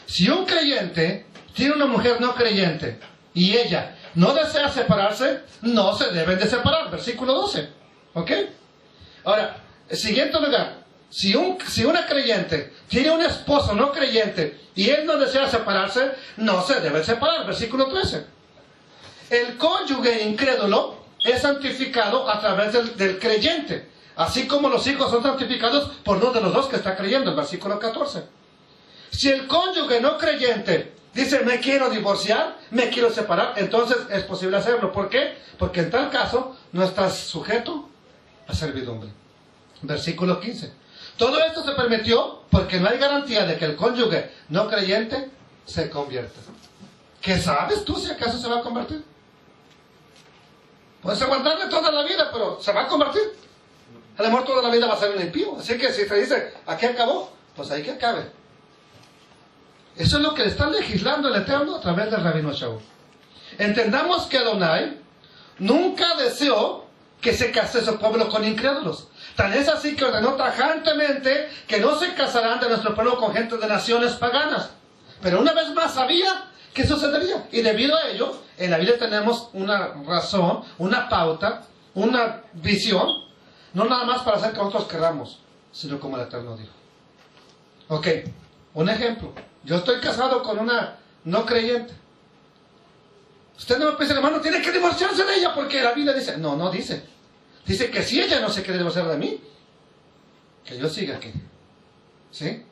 Si un creyente tiene una mujer no creyente y ella no desea separarse, no se deben de separar. Versículo 12. ¿Ok? Ahora, siguiente lugar. Si una creyente tiene un esposo no creyente y él no desea separarse, no se debe separar. Versículo 13. El cónyuge incrédulo es santificado a través del creyente, así como los hijos son santificados por uno de los dos que está creyendo. El versículo 14. Si el cónyuge no creyente dice, me quiero divorciar, me quiero separar, entonces es posible hacerlo. ¿Por qué? Porque en tal caso no estás sujeto a servidumbre. Versículo 15. Todo esto se permitió porque no hay garantía de que el cónyuge no creyente se convierta. ¿Qué sabes tú si acaso se va a convertir? Puedes aguantarle toda la vida, pero se va a convertir. A lo mejor toda la vida va a ser un impío. Así que si te dice, aquí acabó, pues ahí que acabe. Eso es lo que le está legislando el Eterno a través del Rabino Shaul. Entendamos que Adonai nunca deseó que se case su pueblo con incrédulos. Tan es así que ordenó tajantemente que no se casarán de nuestro pueblo con gente de naciones paganas. Pero una vez más sabía que sucedería. Y debido a ello, en la Biblia tenemos una razón, una pauta, una visión, no nada más para hacer que nosotros queramos, sino como el Eterno dijo. Ok, un ejemplo. Yo estoy casado con una no creyente. Usted no me piensa, hermano, tiene que divorciarse de ella porque la Biblia dice, no dice. Dice que si ella no se quiere divorciar de mí, que yo siga aquí. ¿Sí?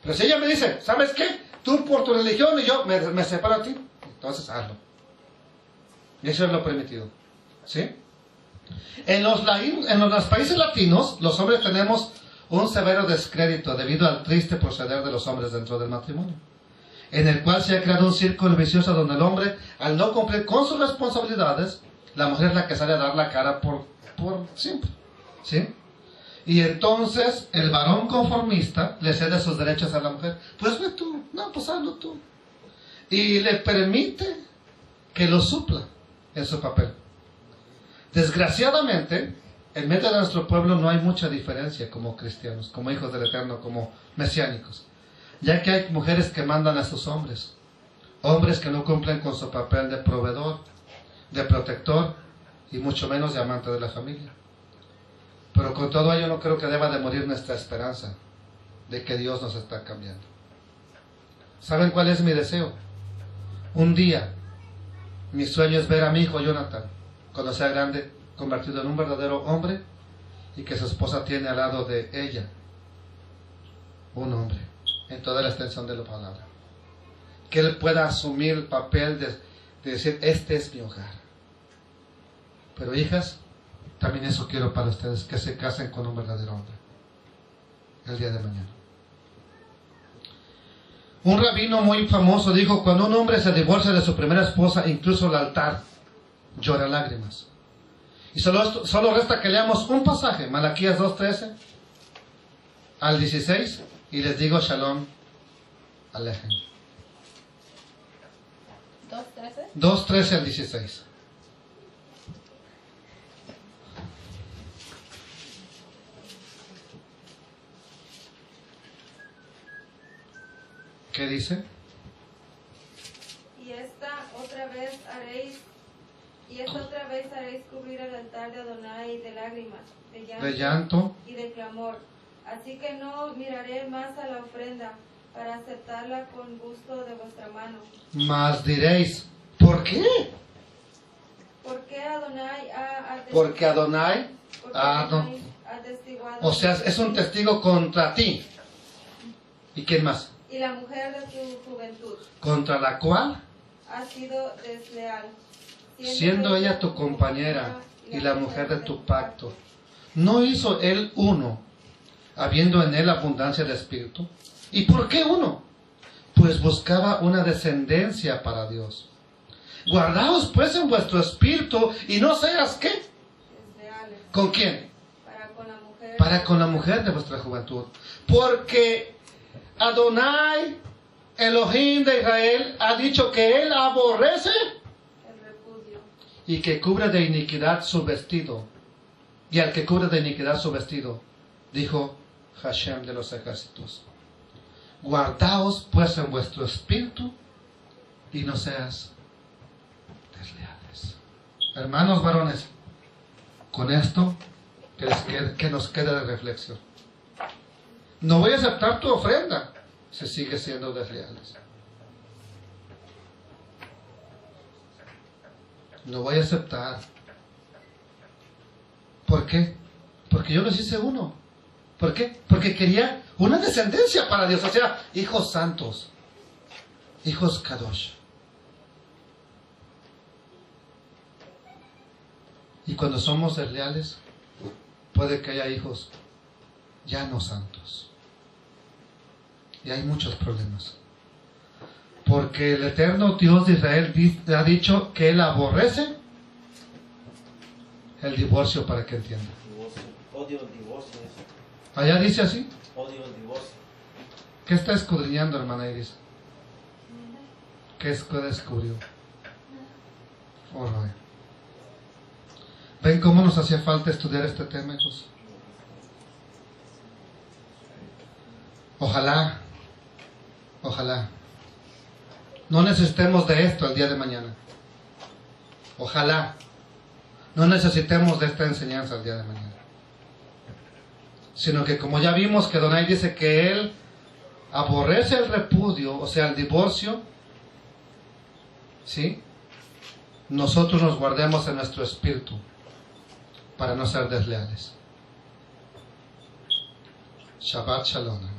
Pero si ella me dice, ¿sabes qué? Tú por tu religión y yo me separo a ti, entonces hazlo. Y eso es lo permitido. ¿Sí? En los países latinos, los hombres tenemos un severo descrédito debido al triste proceder de los hombres dentro del matrimonio, en el cual se ha creado un círculo vicioso donde el hombre, al no cumplir con sus responsabilidades, la mujer es la que sale a dar la cara por siempre. ¿Sí? Y entonces el varón conformista le cede sus derechos a la mujer. Pues ve tú, no, pues hazlo tú. Y le permite que lo supla en su papel. Desgraciadamente, en medio de nuestro pueblo no hay mucha diferencia como cristianos, como hijos del Eterno, como mesiánicos. Ya que hay mujeres que mandan a sus hombres. Hombres que no cumplen con su papel de proveedor, de protector y mucho menos de amante de la familia. Pero con todo ello no creo que deba de morir nuestra esperanza de que Dios nos está cambiando. ¿Saben cuál es mi deseo? Un día, mi sueño es ver a mi hijo Jonathan, cuando sea grande, convertido en un verdadero hombre y que su esposa tiene al lado de ella un hombre, en toda la extensión de la palabra. Que él pueda asumir el papel de decir, este es mi hogar. Pero hijas, también eso quiero para ustedes, que se casen con un verdadero hombre el día de mañana. Un rabino muy famoso dijo, cuando un hombre se divorcia de su primera esposa, incluso el altar llora lágrimas. Y solo resta que leamos un pasaje, Malaquías 2:13 al 16, y les digo Shalom Alejem. 2:13. 2:13 al 16. ¿Qué dice? Y esta otra vez haréis cubrir el altar de Adonai de lágrimas, de llanto y de clamor. Así que no miraré más a la ofrenda para aceptarla con gusto de vuestra mano. Mas diréis, ¿por qué? Porque Adonai Porque Adonai ha atestiguado. O sea, es un testigo contra ti. ¿Y quién más? Y la mujer de tu juventud Contra la cual, ha sido desleal, siendo ella tu compañera y la mujer de tu pacto, ¿no hizo él uno, habiendo en él abundancia de espíritu? ¿Y por qué uno? Pues buscaba una descendencia para Dios. Guardaos pues en vuestro espíritu y no seas ¿qué? desleales. ¿Con quién? Para con la mujer De vuestra juventud. Porque Adonai, Elohim de Israel, ha dicho que él aborrece el repudio. y que cubre de iniquidad su vestido. Y al que cubre de iniquidad su vestido, dijo Hashem de los ejércitos. Guardaos pues en vuestro espíritu y no seas desleales. Hermanos varones, con esto que nos queda de reflexión. No voy a aceptar tu ofrenda si sigues siendo desleales. No voy a aceptar. ¿Por qué? Porque yo les hice uno. ¿Por qué? Porque quería una descendencia para Dios. O sea, hijos santos. Hijos Kadosh. Y cuando somos desleales, puede que haya hijos ya no santos. Y hay muchos problemas. Porque el eterno Dios de Israel ha dicho que Él aborrece el divorcio, para que entienda. Divorcio. Odio el divorcio. Allá dice así. Odio el divorcio. ¿Qué está escudriñando, hermana Iris? ¿Qué descubrió? Oh, no. ¿Ven cómo nos hacía falta estudiar este tema, hijos? Ojalá no necesitemos de esto el día de mañana. Ojalá no necesitemos de esta enseñanza el día de mañana. Sino que, como ya vimos que Donai dice que él aborrece el repudio, o sea, el divorcio, ¿sí? Nosotros nos guardemos en nuestro espíritu para no ser desleales. Shabbat Shalom.